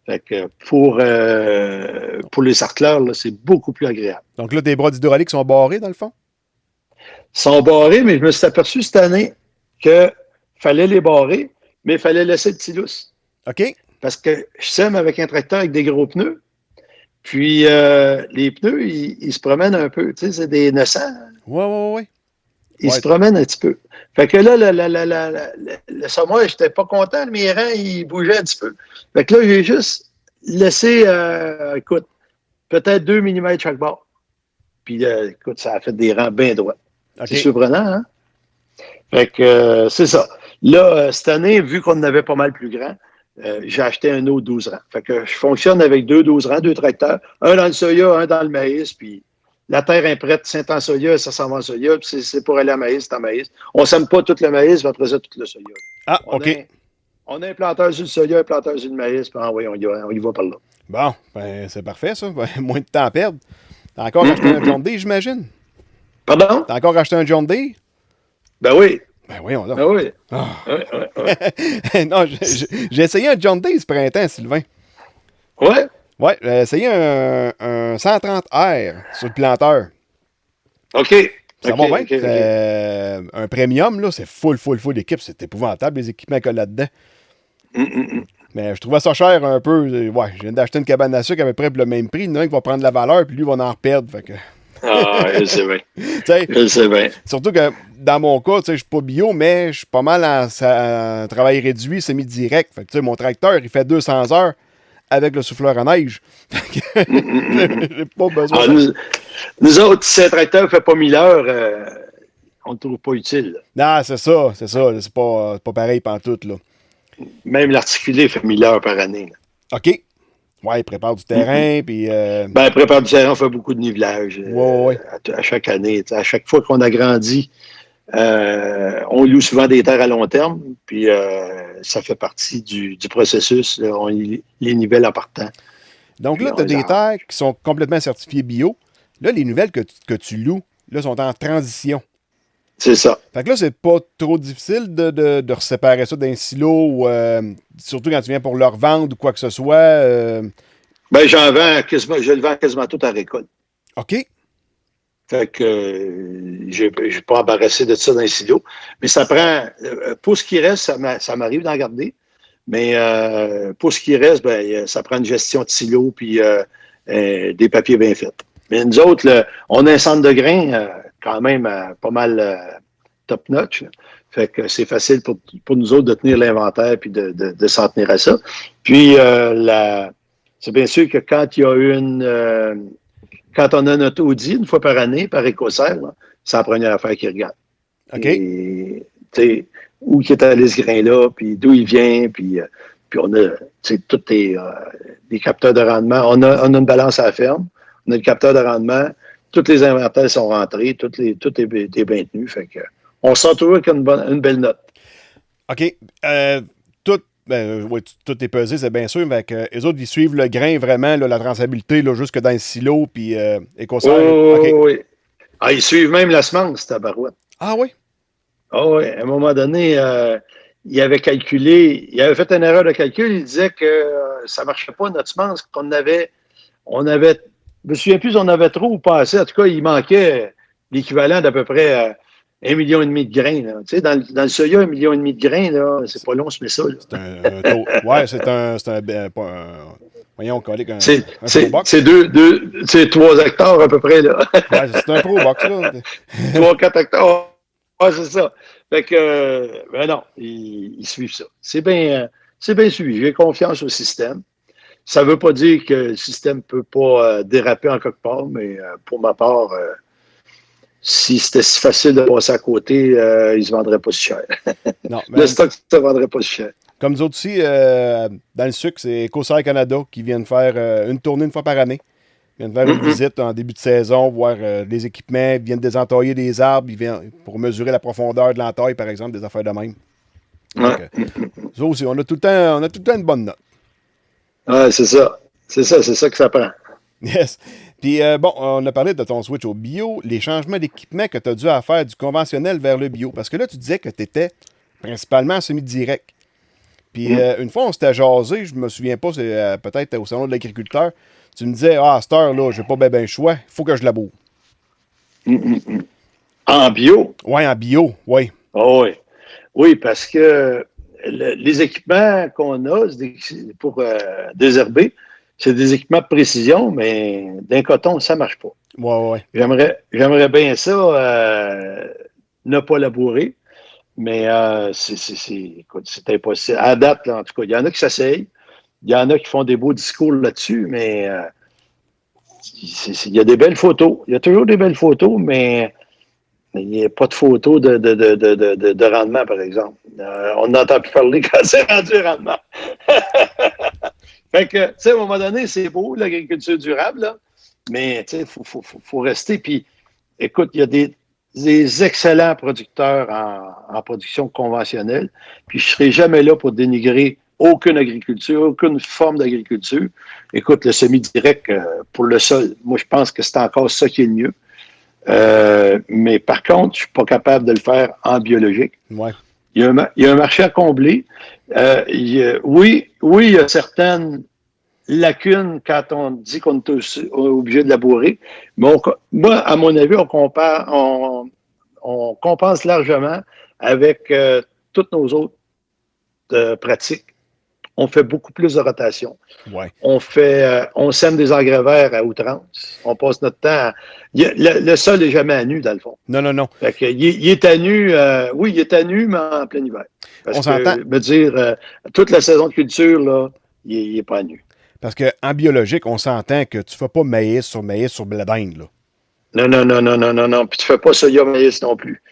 Fait que pour les sarcleurs, là, c'est beaucoup plus agréable. Donc là, tes bras d'hydraulique sont barrés, dans le fond? Ils sont barrés, mais je me suis aperçu cette année qu'il fallait les barrer, mais il fallait laisser le petit lousse. OK. Parce que je sème avec un tracteur avec des gros pneus. Puis les pneus, ils se promènent un peu. Tu sais, c'est des 900. Oui. Ils se promènent un petit peu. Fait que là, le semoir, je n'étais pas content. Mes rangs, ils bougeaient un petit peu. Fait que là, j'ai juste laissé, écoute, peut-être 2 mm chaque bord. Puis, écoute, ça a fait des rangs bien droits. Okay. C'est surprenant, hein? Fait que c'est ça. Là, cette année, vu qu'on en avait pas mal plus grand, j'ai acheté un autre 12 rangs. Fait que je fonctionne avec 2 12 rangs, 2 tracteurs, un dans le soya, un dans le maïs, puis la terre est prête, c'est en soya, ça s'en va en soya, puis c'est pour aller à maïs, c'est en maïs. On ne sème pas tout le maïs, puis après ça, tout le soya. Ah, On OK. on a un planteur sur le soya, un planteur sur le maïs, puis oui, on y va par là. Bon, ben, c'est parfait, ça. Ben, moins de temps à perdre. T'as encore acheté un John Deere, j'imagine? Pardon? T'as encore acheté un John Deere? Ben oui. Ben, voyons donc. Ben oui. Ah. Ouais. Non, j'ai essayé un John Deere ce printemps, Sylvain. Ouais. Ouais, j'ai essayé un 130R sur le planteur. OK. Ça OK, va bien. OK, OK. C'est un premium, là, c'est full d'équipe. C'est épouvantable, les équipements qu'il y a là-dedans. Mais je trouvais ça cher un peu. Ouais, je viens d'acheter une cabane à sucre à peu près pour le même prix. Il y en a un qui va prendre de la valeur, puis lui va en reperdre. Fait que, Ah, je sais bien. tu sais, Je sais bien. surtout que dans mon cas, tu sais, je suis pas bio, mais je suis pas mal en travail réduit, semi-direct. Fait que, tu sais, mon tracteur, il fait 200 heures avec le souffleur à neige. Fait que j'ai pas besoin Ah, de... nous autres, si un tracteur ne fait pas 1000 heures, on ne le trouve pas utile. Non, c'est ça. C'est pas pareil pantoute, là. Même l'articulé fait 1000 heures par année. Là. OK. Ouais, il prépare du terrain, puis... Ben, prépare du terrain, on fait beaucoup de nivelage Ouais. à chaque année. À chaque fois qu'on agrandit, on loue souvent des terres à long terme, puis ça fait partie du processus. Là, on les nivelle en partant. Donc Puis là, tu as des terres qui sont complètement certifiées bio. Là, les nouvelles que tu loues, là, sont en transition. C'est ça. Fait que là, c'est pas trop difficile de séparer ça d'un silo, ou, surtout quand tu viens pour leur vendre ou quoi que ce soit. Ben, j'en vends quasiment, je le vends quasiment tout à récolte. OK. Fait que je n'ai pas embarrassé de ça dans les silos. Mais ça prend, pour ce qui reste, ça m'arrive d'en garder. Mais pour ce qui reste, ben, ça prend une gestion de silos puis des papiers bien faits. Mais nous autres, on a un centre de grains quand même pas mal top-notch. Fait que c'est facile pour nous autres de tenir l'inventaire puis de s'en tenir à ça. Puis, c'est bien sûr que quand il y a quand on a notre audit une fois par année, par Écossaire, c'est la première affaire qu'ils regardent. OK. Et, où il est allé ce grain-là, puis d'où il vient, puis on a tous les capteurs de rendement. On a une balance à la ferme, on a le capteur de rendement, tous les inventaires sont rentrés, tout est bien tenu. Fait que, on sort toujours avec une belle note. OK. Tout est pesé, c'est bien sûr, mais les autres, ils suivent le grain vraiment, là, la traçabilité, là, jusque dans le silo, puis Écossaire. OK. Oui. Ah, ils suivent même la semence, tabarouette. Ah oui? Ah oui, à un moment donné, il avait calculé, il avait fait une erreur de calcul, il disait que ça ne marchait pas, notre semence, je me souviens plus, on avait trop ou pas assez. En tout cas, il manquait l'équivalent d'à peu près 1,5 million de grains. Là. Tu sais, dans le soya, 1,5 million de grains, là, c'est pas long, on se met ça. Là. C'est un taux. Ouais, c'est un voyons, collègue, c'est Pro-Box. c'est 3 hectares à peu près. Là. Ouais, c'est un Pro-Box, là. 3-4 hectares. Ouais, c'est ça. Fait que, ben non, ils suivent ça. C'est bien suivi. J'ai confiance au système. Ça ne veut pas dire que le système ne peut pas déraper en quelque part, mais pour ma part, si c'était si facile de passer à côté, ils ne se vendraient pas si cher. Non, Le stock ne se vendrait pas si cher. Comme nous autres aussi, dans le sucre, c'est Écossaire Canada qui viennent faire une tournée une fois par année. Ils viennent faire une visite en début de saison, voir les équipements, ils viennent désentailler des arbres, ils viennent pour mesurer la profondeur de l'entaille, par exemple, des affaires de même. Donc, ça aussi, on a tout le temps une bonne note. Ouais, c'est ça. C'est ça que ça prend. Yes. Puis, on a parlé de ton switch au bio, les changements d'équipement que tu as dû à faire du conventionnel vers le bio. Parce que là, tu disais que tu étais principalement semi-direct. Puis, une fois, on s'était jasé, je me souviens pas, c'est peut-être au salon de l'agriculteur, tu me disais, à cette heure-là, j'ai pas bien le choix, il faut que je laboure. En bio? Oui, en bio, oui. Oh, oui. Oui, parce que les équipements qu'on a pour désherber, c'est des équipements de précision, mais d'un coton, ça ne marche pas. Oui. J'aimerais bien ça, ne pas labourer, mais c'est impossible. À date, là, en tout cas, il y en a qui s'essayent, il y en a qui font des beaux discours là-dessus, mais il y a des belles photos. Il y a toujours des belles photos, mais Mais il n'y a pas de photo de rendement, par exemple. On n'entend plus parler quand c'est rendu rendement. Fait que, tu sais, à un moment donné, c'est beau, l'agriculture durable, là, mais tu sais, faut rester. Puis, écoute, il y a des excellents producteurs en production conventionnelle. Puis, je ne serai jamais là pour dénigrer aucune agriculture, aucune forme d'agriculture. Écoute, le semi-direct pour le sol, moi, je pense que c'est encore ça qui est le mieux. Mais par contre, je ne suis pas capable de le faire en biologique. Ouais. Il y a un marché à combler. Oui, il y a certaines lacunes quand on dit qu'on est obligé de labourer. Mais moi, à mon avis, on compense largement avec toutes nos autres pratiques. On fait beaucoup plus de rotation. Ouais. On sème des engrais verts à outrance. On passe notre temps à... Le sol n'est jamais à nu, dans le fond. Non. Fait que, il est à nu, oui, il est à nu, mais en plein hiver. Parce On s'entend. que, me dire, toute la saison de culture, là, il n'est pas à nu. Parce qu'en biologique, on s'entend que tu ne fais pas maïs sur blé d'Inde, là. Non. Puis tu ne fais pas soya maïs non plus.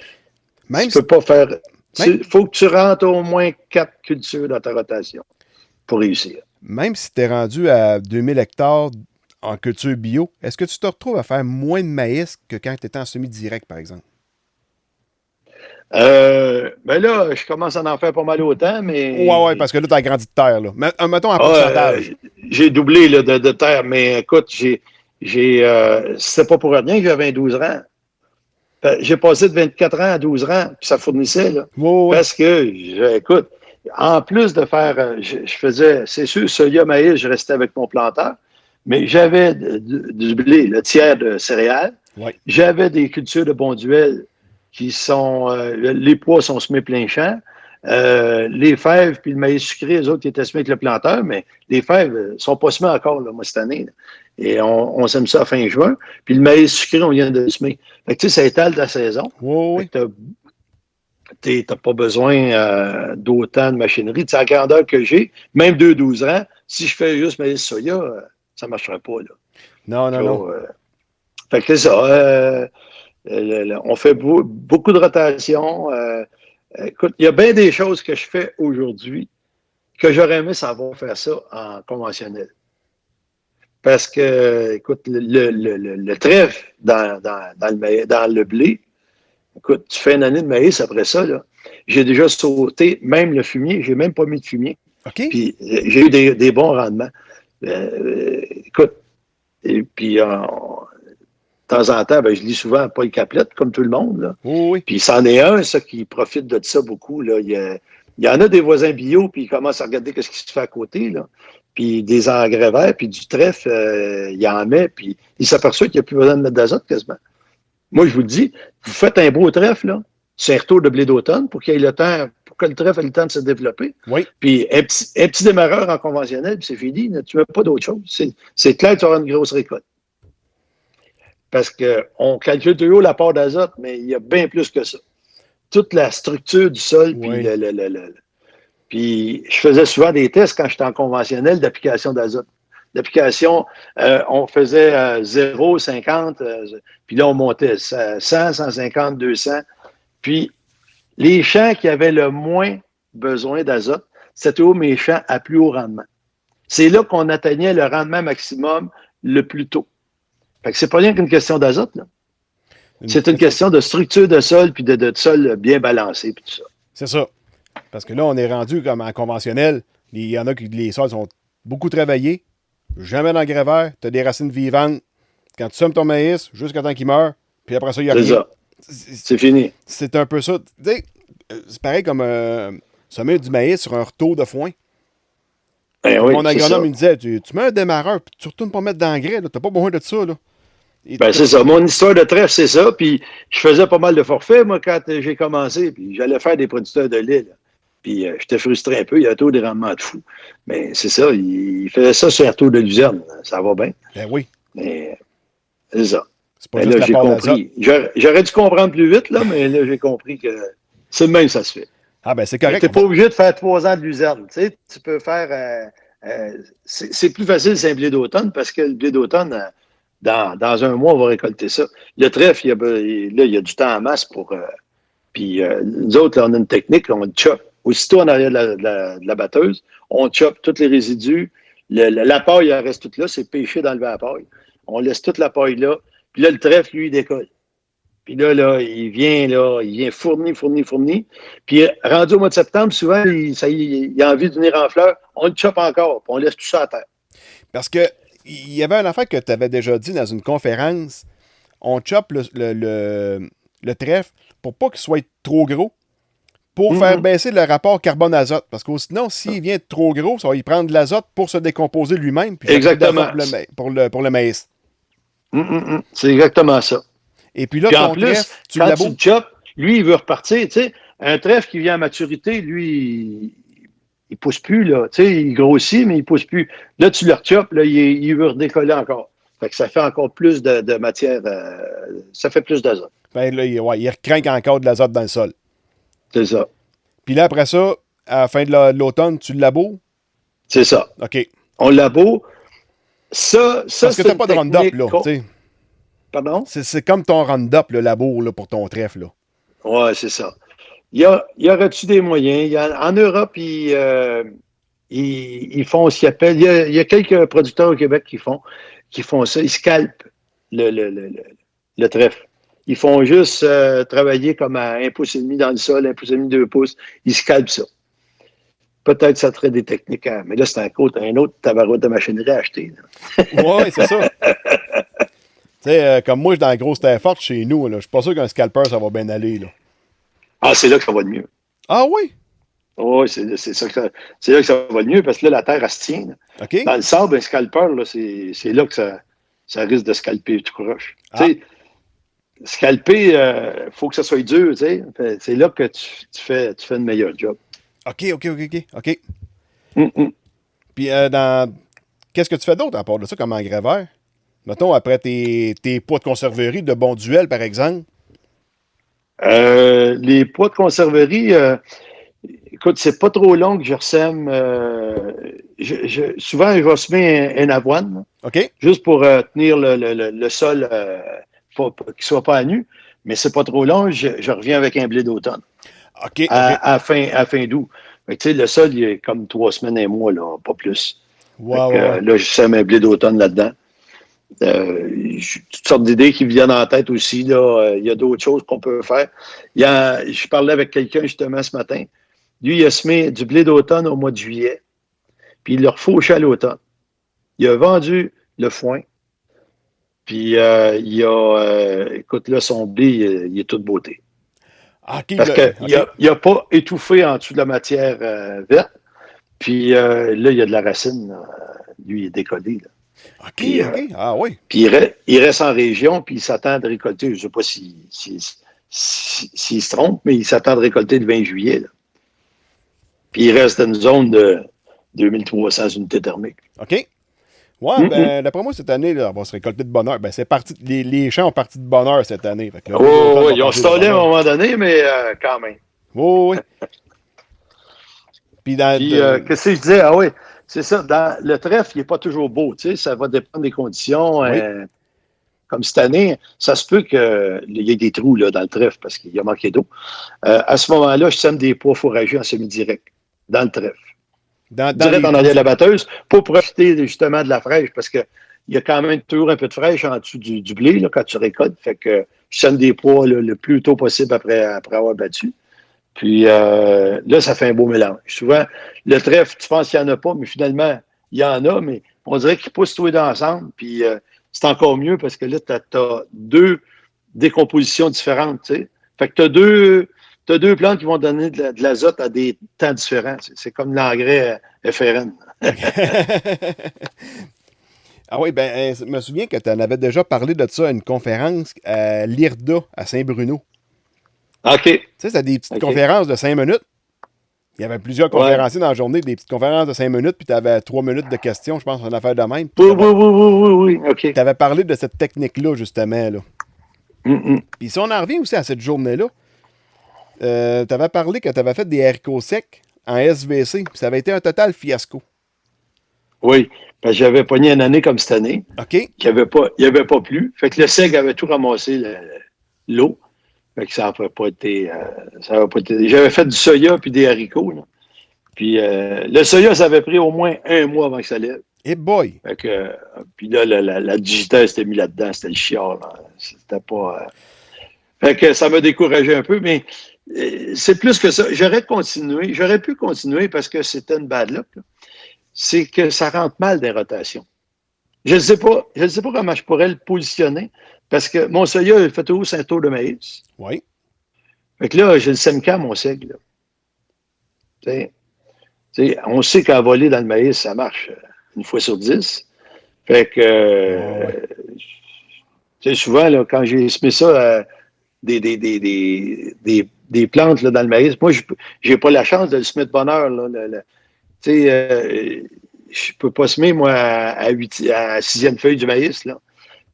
Même tu peux pas faire... Il faut que tu rentres au moins 4 cultures dans ta rotation pour réussir. Même si tu es rendu à 2000 hectares en culture bio, est-ce que tu te retrouves à faire moins de maïs que quand tu étais en semi-direct, par exemple? Ben là, je commence à en faire pas mal autant, mais... Ouais, parce que là, tu as grandi de terre, là. Mettons en pourcentage. J'ai doublé là, de terre, mais écoute, c'est pas pour rien que j'avais 12 rangs. J'ai passé de 24 ans à 12 rangs, puis ça fournissait, là. Ouais. Parce que, écoute, en plus de faire, je faisais, c'est sûr, soya, maïs, je restais avec mon planteur, mais j'avais du blé, le tiers de céréales. Ouais. J'avais des cultures de bonduelle qui sont, les pois sont semés plein champ. Les fèves puis le maïs sucré, les autres qui étaient semés avec le planteur, mais les fèves ne sont pas semées encore, là, moi, cette année. Là. Et on sème ça à fin juin. Puis le maïs sucré, on vient de le semer. Fait que, tu sais, ça étale ta saison. Oui. Tu n'as pas besoin d'autant de machinerie. Tu sais, la grandeur que j'ai, même 2-12 ans, si je fais juste maïs soya, ça ne marcherait pas. Là. Non. Fait que c'est ça. On fait beaucoup de rotation. Écoute, il y a bien des choses que je fais aujourd'hui que j'aurais aimé savoir faire ça en conventionnel. Parce que, écoute, le trèfle dans le blé, écoute, tu fais une année de maïs après ça, là. J'ai déjà sauté même le fumier, j'ai même pas mis de fumier. OK. Puis j'ai eu des bons rendements. Écoute, et puis de temps en temps, je lis souvent Paul Caplette, comme tout le monde. Là. Oui. Puis c'en est un, ça, qui profite de ça beaucoup. Là. Il y en a des voisins bio, puis ils commencent à regarder ce qui se fait à côté. Là. Puis des engrais verts, puis du trèfle, il en met, puis il s'aperçoit qu'il n'y a plus besoin de mettre d'azote quasiment. Moi, je vous le dis, vous faites un beau trèfle, là, c'est un retour de blé d'automne pour qu'il ait le temps, pour que le trèfle ait le temps de se développer. Oui. Puis un petit démarreur en conventionnel, puis c'est fini. Là, tu ne mets pas d'autre chose. C'est clair que tu auras une grosse récolte. Parce qu'on calcule toujours la part d'azote, mais il y a bien plus que ça. Toute la structure du sol, oui. Puis je faisais souvent des tests quand j'étais en conventionnel d'application d'azote. L'application, on faisait 0, 50, puis là, on montait 100, 150, 200. Puis les champs qui avaient le moins besoin d'azote, c'était toujours mes champs à plus haut rendement. C'est là qu'on atteignait le rendement maximum le plus tôt. Fait que c'est pas rien qu'une question d'azote, là. C'est une question de structure de sol puis de sol bien balancé puis tout ça. C'est ça. Parce que là, on est rendu comme en conventionnel. Il y en a qui les sols sont beaucoup travaillés. Jamais d'engrais vert. Tu as des racines vivantes. Quand tu sèmes ton maïs, jusqu'à temps qu'il meure, puis après ça, il n'y a rien. C'est ça. C'est fini. C'est un peu ça. Tu sais, c'est pareil comme semer du maïs sur un retour de foin. Ben oui, mon agronome me disait, tu mets un démarreur, puis tu retournes pas mettre d'engrais. Tu n'as pas besoin de ça. Là. C'est ça. Mon histoire de trèfle, c'est ça. Puis je faisais pas mal de forfaits, moi, quand j'ai commencé. Puis j'allais faire des producteurs de lait. Là. Puis j'étais frustré un peu. Il y a un taux de rendement de fou. Mais c'est ça. Il faisait ça sur un taux de luzerne. Ça va bien. Ben oui. Mais c'est ça. C'est pas juste là, j'ai compris. J'aurais dû comprendre plus vite, là, mais là, j'ai compris que c'est le même que ça se fait. Ah ben c'est correct. Tu n'es pas obligé de faire 3 ans de luzerne. Tu sais, tu peux faire... c'est plus facile, c'est un blé d'automne, parce que le blé d'automne... dans un mois, on va récolter ça. Le trèfle, il y a du temps en masse pour. Puis nous autres, là, on a une technique, là, on chope. Aussitôt en arrière de la batteuse, on chope tous les résidus. La paille, elle reste toute là, c'est pêché d'enlever la paille. On laisse toute la paille là. Puis là, le trèfle, lui, il décolle. Puis là, il vient fournir. Puis rendu au mois de septembre, souvent, il a envie de venir en fleurs. On le chope encore, puis on laisse tout ça à terre. Parce que il y avait une affaire que tu avais déjà dit dans une conférence. On chope le trèfle pour pas qu'il soit trop gros, pour faire baisser le rapport carbone-azote. Parce que sinon, s'il vient trop gros, ça va y prendre de l'azote pour se décomposer lui-même. Puis exactement. Pour le maïs. C'est exactement ça. Et puis là, puis en plus, quand tu le chopes, lui, il veut repartir. Tu sais, un trèfle qui vient à maturité, lui, il pousse plus, là. Tu sais, il grossit, mais il pousse plus. Là, tu le rechopes, là, il veut redécoller encore. Fait que ça fait encore plus de matière. Ça fait plus d'azote. Ben là, il recrinque encore de l'azote dans le sol. C'est ça. Puis là, après ça, à la fin de l'automne, tu le laboures? C'est ça. OK. On laboure. Ça, parce que tu n'as pas de Roundup, là. Pardon? C'est comme ton Roundup, le labour, là, pour ton trèfle, là. Oui, c'est ça. Il y aurait-tu des moyens? En Europe, ils font ce qu'ils appellent. Il y a quelques producteurs au Québec qui font ça. Ils scalpent le trèfle. Ils font juste travailler comme à 1,5 pouce dans le sol, 1,5 pouce, 2 pouces. Ils scalpent ça. Peut-être que ça serait des techniques, mais là, c'est un autre tabarouette de machinerie à acheter. Oui, c'est ça. Tu sais, comme moi, je suis dans la grosse terre forte chez nous, là, je suis pas sûr qu'un scalper, ça va bien aller. Là. Ah, c'est là que ça va de mieux. Ah oui? Oui, c'est là que ça va de mieux, parce que là, la terre, elle se tient. OK. Dans le sable, un scalper, là, c'est là que ça risque de scalper tout croche. Tu sais, scalper, il faut que ça soit dur, tu sais. C'est là que tu fais le meilleur job. OK. Puis, qu'est-ce que tu fais d'autre à part de ça comme engraveur? Mettons, après tes poids de conserverie de Bonduel, par exemple. Les poids de conserverie, écoute, c'est pas trop long que je ressème. Souvent, je vais semer un avoine. OK. Juste pour tenir le sol, qu'il ne soit pas à nu. Mais c'est pas trop long, je reviens avec un blé d'automne. OK. À fin d'août. Tu sais, le sol, il est comme 3 semaines, un mois, là, pas plus. Wow. Là, je sème un blé d'automne là-dedans. Toutes sortes d'idées qui me viennent en tête aussi. Là. Il y a d'autres choses qu'on peut faire. Je parlais avec quelqu'un justement ce matin. Lui, il a semé du blé d'automne au mois de juillet. Puis il l'a refauché à l'automne. Il a vendu le foin. Puis écoute, là, son blé, il est toute beauté. Parce qu'il n'a pas étouffé en dessous de la matière verte. Puis là, il y a de la racine. Lui, il est décollé. Là. OK. Ah oui. Puis il reste en région, puis il s'attend à récolter, je ne sais pas s'il se trompe, mais il s'attend à récolter le 20 juillet. Là. Puis il reste dans une zone de 2300 unités thermiques. OK. Ouais, ben, d'après moi, cette année, là, on va se récolter de bonheur. Ben, c'est parti. Les champs ont parti de bonheur cette année. Fait que là, ils ont stallé à un moment donné, mais quand même. Oui. Puis, qu'est-ce que je disais? Ah oui, c'est ça. Dans le trèfle, il n'est pas toujours beau. Tu sais, ça va dépendre des conditions. Oui. Comme cette année, ça se peut qu'il y ait des trous là, dans le trèfle parce qu'il y a manqué d'eau. À ce moment-là, je sème des pois fourragés en semi-direct dans le trèfle. Direct en arrière de la batteuse pour profiter justement de la fraîche parce qu'il y a quand même toujours un peu de fraîche en dessous du blé là, quand tu récoltes. Fait que je sème des pois là, le plus tôt possible après avoir battu. Puis là, ça fait un beau mélange. Souvent, le trèfle, tu penses qu'il n'y en a pas, mais finalement, il y en a, mais on dirait qu'ils poussent tous les deux ensemble. Puis c'est encore mieux parce que là, tu as 2 décompositions différentes. Tu sais. Fait que tu as deux plantes qui vont donner de l'azote à des temps différents. C'est comme l'engrais FRN. Ah oui, ben, je me souviens que tu en avais déjà parlé de ça à une conférence à l'IRDA, à Saint-Bruno. OK. Tu sais, c'est des petites conférences de 5 minutes. Il y avait plusieurs conférenciers dans la journée, des petites conférences de 5 minutes, puis tu avais 3 minutes de questions, je pense, en affaire de même. Oui. OK. Tu avais parlé de cette technique-là, justement. Là. Puis si on en revient aussi à cette journée-là, tu avais parlé que tu avais fait des haricots secs en SVC, puis ça avait été un total fiasco. Oui, parce que j'avais pogné une année comme cette année, OK. qu'il n'y avait pas plu. Fait que le seigle avait tout ramassé l'eau. Fait que ça n'avait pas été. J'avais fait du soya puis des haricots. Là. Puis le soya, ça avait pris au moins un mois avant que ça lève. Hey boy! Fait que, puis là, la digitale s'était mis là-dedans, c'était le chiard. Là. C'était pas. Fait que ça m'a découragé un peu, mais c'est plus que ça. J'aurais pu continuer parce que c'était une bad luck. Là. C'est que ça rentre mal des rotations. Je ne sais pas comment je pourrais le positionner parce que mon soya, il fait toujours un tour de maïs. Oui. Fait que là, j'ai le SEMCA, mon seigle. On sait qu'à voler dans le maïs, ça marche une fois sur 10. Fait que, souvent, là, quand j'ai semé ça, des plantes là, dans le maïs, moi, je n'ai pas la chance de le semer de bonne heure. Là, je peux pas semer, moi, à 6e feuille du maïs, là,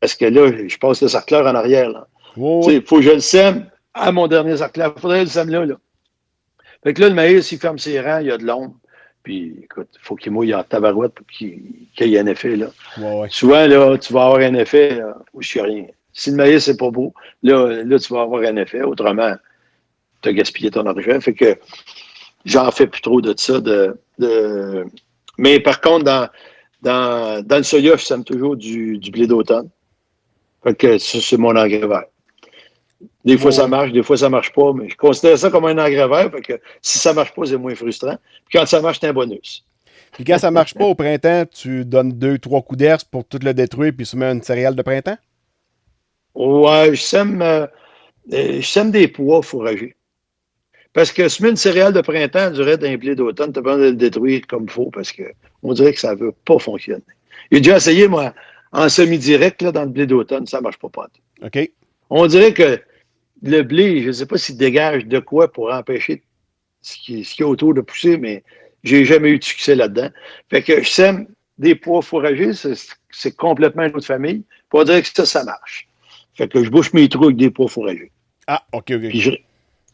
parce que là, je passe le sarcleur en arrière. Il faut que je le sème à mon dernier sarcleur. Il faudrait le sème là. Fait que là, le maïs, il ferme ses rangs, il y a de l'ombre. Puis, écoute, il faut qu'il mouille en tabarouette pour qu'il y ait un effet. Là. Ouais. Souvent, là, tu vas avoir un effet où je suis rien. Si le maïs n'est pas beau, là, tu vas avoir un effet. Autrement, tu as gaspillé ton argent. Fait que j'en fais plus trop de ça. Mais par contre, dans le soya, je sème toujours du blé d'automne. Fait que ça, c'est mon engrais vert. Des fois, ça marche, des fois, ça marche pas, mais je considère ça comme un engrais vert. Fait que si ça marche pas, c'est moins frustrant. Puis quand ça marche, c'est un bonus. Puis quand ça marche pas au printemps, tu donnes 2-3 coups d'herbe pour tout le détruire puis tu mets une céréale de printemps? Ouais, je sème des pois fourragés. Parce que semer une céréale de printemps durant un blé d'automne, tu as besoin de le détruire comme il faut parce qu'on dirait que ça ne veut pas fonctionner. J'ai déjà essayé, moi, en semi-direct, là, dans le blé d'automne, ça ne marche pas. OK. On dirait que le blé, je ne sais pas s'il dégage de quoi pour empêcher ce qui est autour de pousser, mais j'ai jamais eu de succès là-dedans. Fait que je sème des pois fourragés, c'est complètement une autre famille. Pour dire que ça marche. Fait que je bouche mes trous avec des pois fourragés. Ah, OK. Puis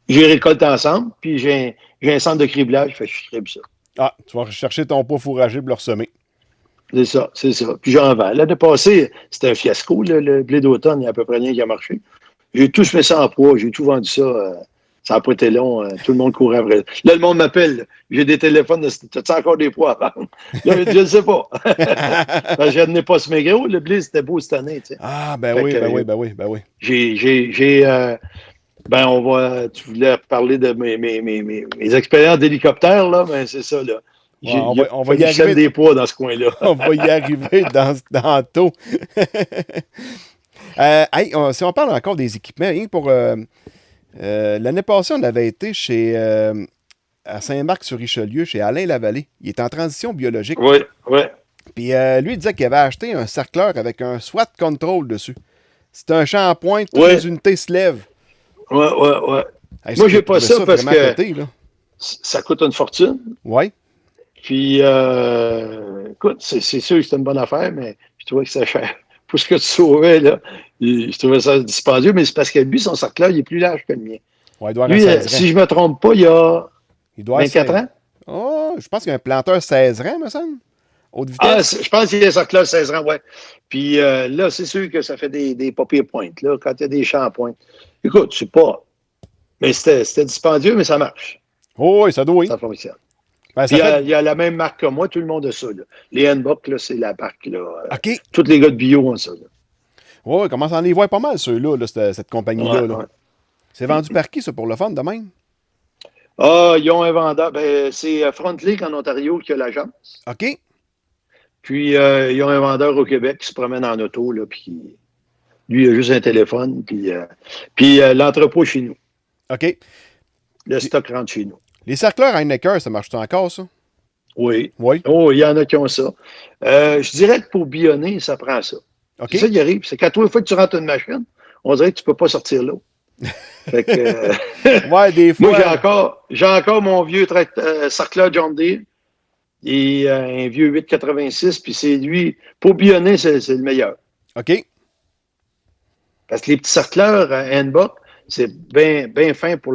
j'ai récolté ensemble, puis j'ai un centre de criblage, fait que je crible ça. Ah, tu vas chercher ton pot fourragé pour le ressemer. C'est ça. Puis j'en vends. L'année passée, c'était un fiasco, le blé d'automne, il n'y a à peu près rien qui a marché. J'ai tout mis ça en poids, j'ai tout vendu ça. Ça n'a pas été long, tout le monde courait après. Là, le monde m'appelle, j'ai des téléphones, t'as-tu encore des poids à vendre? Là, je ne sais pas. Je n'ai pas semé gros, le blé, c'était beau cette année. T'sais. Ah, ben oui. Tu voulais parler de mes expériences d'hélicoptère, là, mais c'est ça, là. On va y arriver. Des poids dans ce coin-là. On va y arriver dans tôt. Si on parle encore des équipements, rien pour l'année passée, on avait été à Saint-Marc-sur-Richelieu, chez Alain Lavallée. Il est en transition biologique. Oui. Puis lui, il disait qu'il avait acheté un sarcleur avec un SWAT control dessus. C'est un champ à pointe, toutes les unités se lèvent. Ouais. Hey, moi, j'ai pas ça parce que côté, ça coûte une fortune. Oui. Puis, écoute, c'est sûr que c'est une bonne affaire, mais je trouvais que c'était cher. Pour ce que tu sauvais, là, je trouvais ça dispendieux, mais c'est parce que lui, son cercle-là, il est plus large que le mien. Ouais, il doit lui, si je ne me trompe pas, il a 24 ans. Oh, je pense qu'il y a un planteur 16 rangs, me semble. Haute vitesse. Je pense qu'il y a un cercle-là 16 rangs, oui. Puis là, c'est sûr que ça fait des papiers pointes, là, quand il y a des champs à pointe. Écoute, c'est pas... Mais c'était dispendieux, mais ça marche. Oh, oui, ça doit. Ça fonctionne. Ben, il y a la même marque que moi, tout le monde a ça. Là. Les Handbook, là, c'est la marque. Là. OK. Tous les gars de bio ont ça. Oui, commence à en y voir pas mal, ceux-là, cette compagnie-là. Ouais. C'est vendu par qui, ça, pour le fun, de même? Ah, ils ont un vendeur. Ben, c'est Frontlink en Ontario qui a l'agence. OK. Puis, ils ont un vendeur au Québec qui se promène en auto, là, puis lui, il a juste un téléphone, puis l'entrepôt chez nous. OK. Le stock rentre chez nous. Les cercleurs Heinecker, ça marche-tu encore, ça? Oui. Oui. Oh, il y en a qui ont ça. Je dirais que pour bionner, ça prend ça. OK. C'est ça qui arrive. C'est qu'à toi, fois que tu rentres une machine, on dirait que tu ne peux pas sortir l'eau. Fait que, ouais, des fois. Moi, j'ai encore mon vieux cercleur John Deere et un vieux 886, puis c'est lui. Pour bionner, c'est le meilleur. OK. Parce que les petits cercleurs Handbook, c'est bien fin pour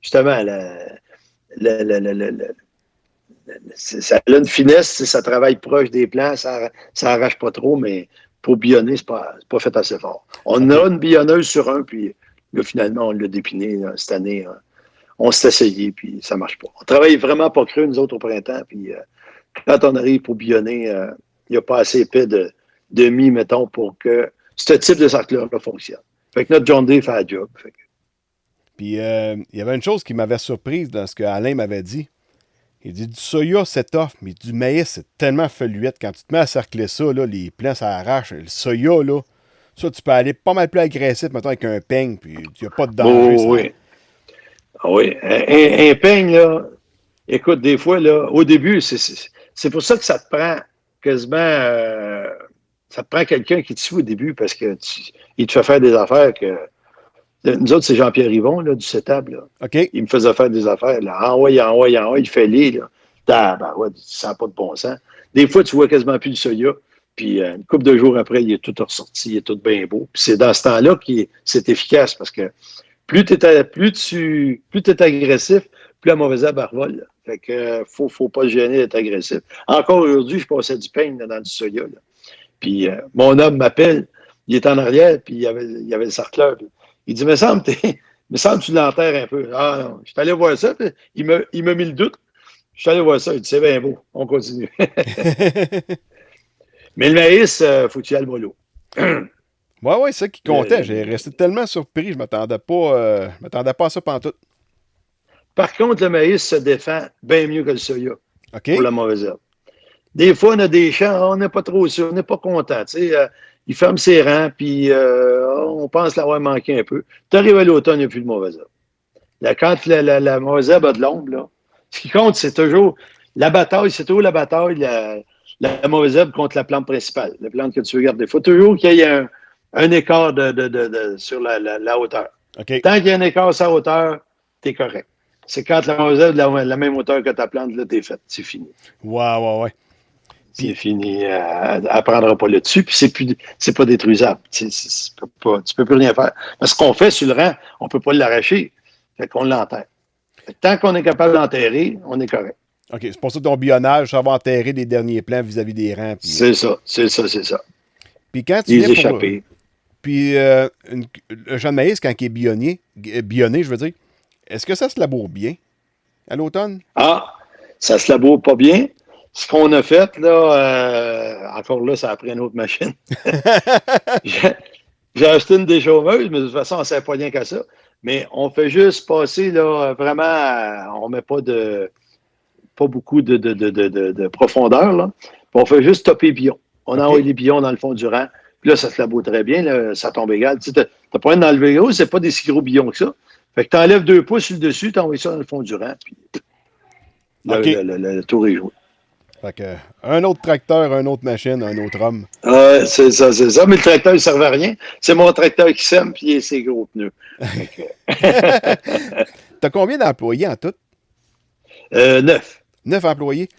justement ça a une finesse, ça travaille proche des plants, ça arrache pas trop, mais pour bionner, c'est pas fait assez fort. On a une bionneuse sur un, puis là, finalement, on l'a dépiné là, cette année. Hein. On s'est essayé, puis ça marche pas. On travaille vraiment pas creux, nous autres, au printemps, puis quand on arrive pour bionner, il n'y a pas assez épais de mie, mettons, pour que ce type de cercle-là fonctionne. Fait que notre John Deere fait la job. Fait que... Puis, il y avait une chose qui m'avait surprise dans ce que Alain m'avait dit. Il dit du soya, c'est tough, mais du maïs, c'est tellement feuilluette. Quand tu te mets à cercler ça, là, les plants, ça arrache. Le soya, là, ça, tu peux aller pas mal plus agressif, mettons, avec un peigne, puis il n'y a pas de danger. Oh, oui. Oui. Un peigne, là, écoute, des fois, là, au début, c'est pour ça que ça te prend quasiment... ça te prend quelqu'un qui te suit au début, parce que il te fait faire des affaires que... Nous autres, c'est Jean-Pierre Yvon, là, du CETAB, là. OK. Il me faisait faire des affaires, là. Envoie, il fait les, là. Ouais, ça n'a pas de bon sens. Des fois, tu vois quasiment plus le soya. Puis une couple de jours après, il est tout ressorti, il est tout bien beau. Puis c'est dans ce temps-là que c'est efficace parce que plus tu es agressif, plus la mauvaise herbe revole. Là. Fait que faut pas se gêner d'être agressif. Encore aujourd'hui, je passais du pain là, dans du soya. Là. Puis mon homme m'appelle, il est en arrière, puis il y avait le sarcleur. Il dit, me semble que tu l'enterres un peu. Ah non, je suis allé voir ça, puis il m'a mis le doute. Je suis allé voir ça, il dit, c'est bien beau, on continue. Mais le maïs, faut que tu ailles le mollo. Ouais, c'est ça qui comptait. J'ai resté tellement surpris, je m'attendais pas à ça pantoute. Par contre, le maïs se défend bien mieux que le soya OK. pour la mauvaise herbe. Des fois, on a des champs, on n'est pas trop sûr, on n'est pas content. Il ferme ses rangs, puis on pense l'avoir manqué un peu. Tu arrives à l'automne, il n'y a plus de mauvaise herbe. Là, quand la mauvaise herbe a de l'ombre, là, ce qui compte, c'est toujours la bataille, la mauvaise herbe contre la plante principale, la plante que tu veux garder. Il faut toujours qu'il y ait un écart sur la hauteur. OK. Tant qu'il y a un écart sur la hauteur, tu es correct. C'est quand la mauvaise herbe est la même hauteur que ta plante, là, t'es faite. C'est fini. Ouais. C'est fini. Elle ne prendra pas le dessus, puis c'est pas détruisable. Tu peux plus rien faire. Parce qu'on fait sur le rang, on ne peut pas l'arracher. Fait qu'on l'enterre. Tant qu'on est capable d'enterrer, on est correct. OK, c'est pour ça que ton bionnage, ça va enterrer les derniers plants vis-à-vis des rangs. Puis... C'est ça. Puis quand tu les viens échapper. Puis le champ de maïs, quand il est bionné, je veux dire, est-ce que ça se laboure bien à l'automne? Ah, ça se laboure pas bien. Ce qu'on a fait, là, encore là, ça a pris une autre machine. J'ai acheté une déchaumeuse, mais de toute façon, on ne sert pas rien qu'à ça. Mais on fait juste passer, là, vraiment, on ne met pas beaucoup de profondeur, là. Puis on fait juste topper les billons. On envoie les billons dans le fond du rang. Puis là, ça se laboure très bien, là, ça tombe égal. Tu sais, t'as pas d'enlever gros, c'est pas des si gros billons que ça. Fait que tu enlèves 2 pouces sur le dessus, tu envoies ça dans le fond du rang, puis le tour est joué. Fait que, un autre tracteur, une autre machine, un autre homme. C'est ça. Mais le tracteur, il ne servait à rien. C'est mon tracteur qui sème, puis il a ses gros pneus. T'as combien d'employés en tout? 9. 9 employés?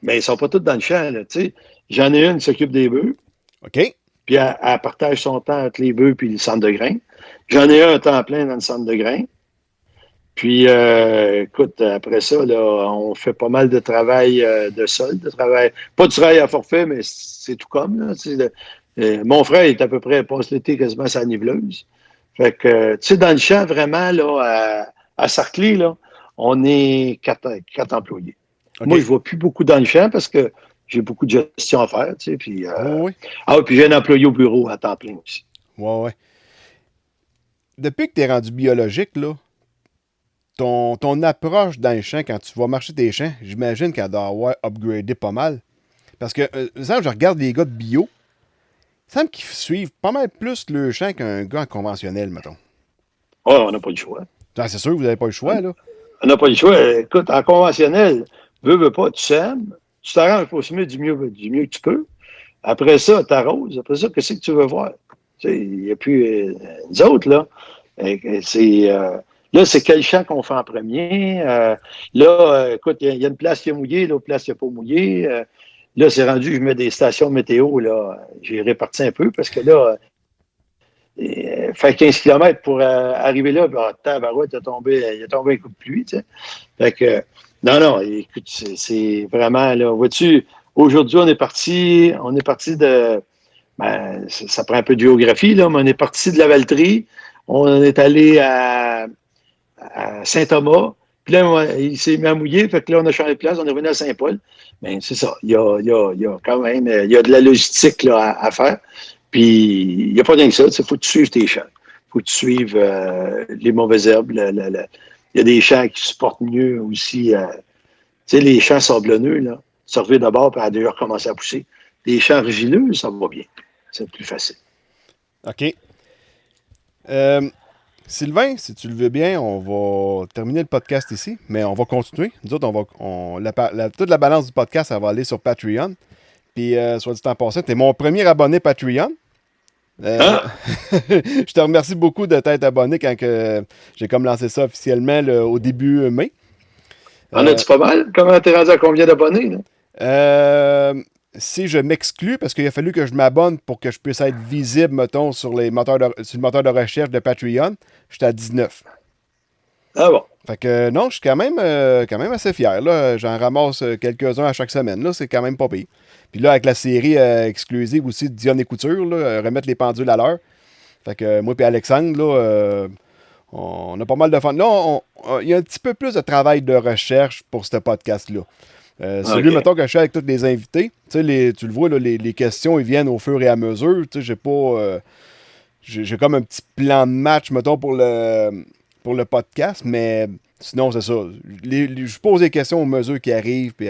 Mais ils ne sont pas tous dans le champ, là, tu sais. J'en ai une qui s'occupe des bœufs. OK. Puis elle partage son temps entre les bœufs et le centre de grains. J'en ai un temps plein dans le centre de grains. Puis, écoute, après ça, là, on fait pas mal de travail de sol, pas de travail à forfait, mais c'est tout comme. Là, mon frère est à peu près, passe l'été quasiment à sa niveleuse. Fait que, tu sais, dans le champ, vraiment, là, à Sarclay, là, on est 4 employés. Okay. Moi, je ne vois plus beaucoup dans le champ parce que j'ai beaucoup de gestion à faire, tu sais, puis... oui. Ah oui, puis j'ai un employé au bureau à temps plein aussi. Ouais. Depuis que tu es rendu biologique, là, ton approche dans les champs, quand tu vas marcher tes champs, j'imagine qu'elle doit avoir upgradé pas mal. Parce que, exemple, je regarde les gars de bio, il semble qu'ils suivent pas mal plus le champ qu'un gars en conventionnel, mettons. Oh, on n'a pas le choix. Ah, c'est sûr que vous n'avez pas le choix, là. On n'a pas le choix. Écoute, en conventionnel, veux pas, tu sèmes, tu t'arranges pour semer du mieux que tu peux. Après ça, tu arroses. Après ça, qu'est-ce que tu veux voir? Tu sais, il n'y a plus nous autres, là. Là, c'est quel champ qu'on fait en premier. Écoute, il y a une place qui est mouillée, l'autre place qui n'est pas mouillée. Là, c'est rendu, je mets des stations météo, là. J'ai réparti un peu parce que là, faire 15 km pour arriver là, tabarouette, il a tombé un coup de pluie, tu sais. Fait que Non, écoute, c'est vraiment, là, vois-tu, aujourd'hui, on est parti de, ben, ça prend un peu de géographie, là, mais on est parti de la Valtrie, on est allé à Saint-Thomas, puis là, il s'est mis à mouiller, fait que là, on a changé de place, on est revenu à Saint-Paul. Mais c'est ça, il y a quand même, il y a de la logistique là, à faire, puis il n'y a pas rien que ça, il faut que tu suives tes champs, il faut que tu suives les mauvaises herbes, il y a des champs qui supportent mieux aussi, tu sais, les champs sablonneux, là, ça revient d'abord, puis elle a déjà recommencé à pousser. Les champs argileux, ça va bien, c'est plus facile. OK. Euh, Sylvain, si tu le veux bien, on va terminer le podcast ici, mais on va continuer. Nous autres, toute la balance du podcast, elle va aller sur Patreon. Puis, soit dit en passant, tu es mon premier abonné Patreon. Ah! Je te remercie beaucoup de t'être abonné quand j'ai comme lancé ça officiellement au début mai. En as-tu pas mal? Comment t'es rendu à combien d'abonnés, là? Euh, Si je m'exclus, parce qu'il a fallu que je m'abonne pour que je puisse être visible, mettons, sur le moteur de recherche de Patreon, j'étais à 19. Ah bon. Fait que non, je suis quand même assez fier. Là. J'en ramasse quelques-uns à chaque semaine. Là. C'est quand même pas pire. Puis là, avec la série exclusive aussi de Dionne et Couture, là, remettre les pendules à l'heure. Fait que moi et Alexandre, là, on a pas mal de fun. Là, il y a un petit peu plus de travail de recherche pour ce podcast-là. Celui, OK. mettons, que je fais avec tous les invités, tu le vois, là, les questions, ils viennent au fur et à mesure. Tu sais, j'ai pas... j'ai comme un petit plan de match, mettons, pour le podcast, mais sinon, c'est ça. Je pose des questions aux mesures qui arrivent, puis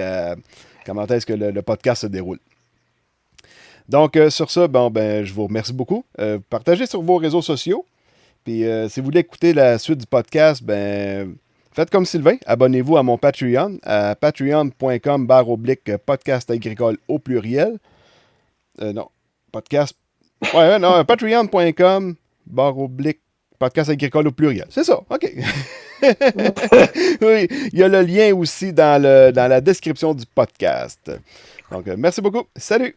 comment est-ce que le podcast se déroule. Donc, sur ça, je vous remercie beaucoup. Partagez sur vos réseaux sociaux. Puis, si vous voulez écouter la suite du podcast, faites comme Sylvain. Abonnez-vous à mon Patreon, à patreon.com/podcast agricole au pluriel. Non, podcast. Ouais, non, patreon.com/podcast agricole au pluriel. C'est ça, OK. Oui, il y a le lien aussi dans la description du podcast. Donc, merci beaucoup. Salut!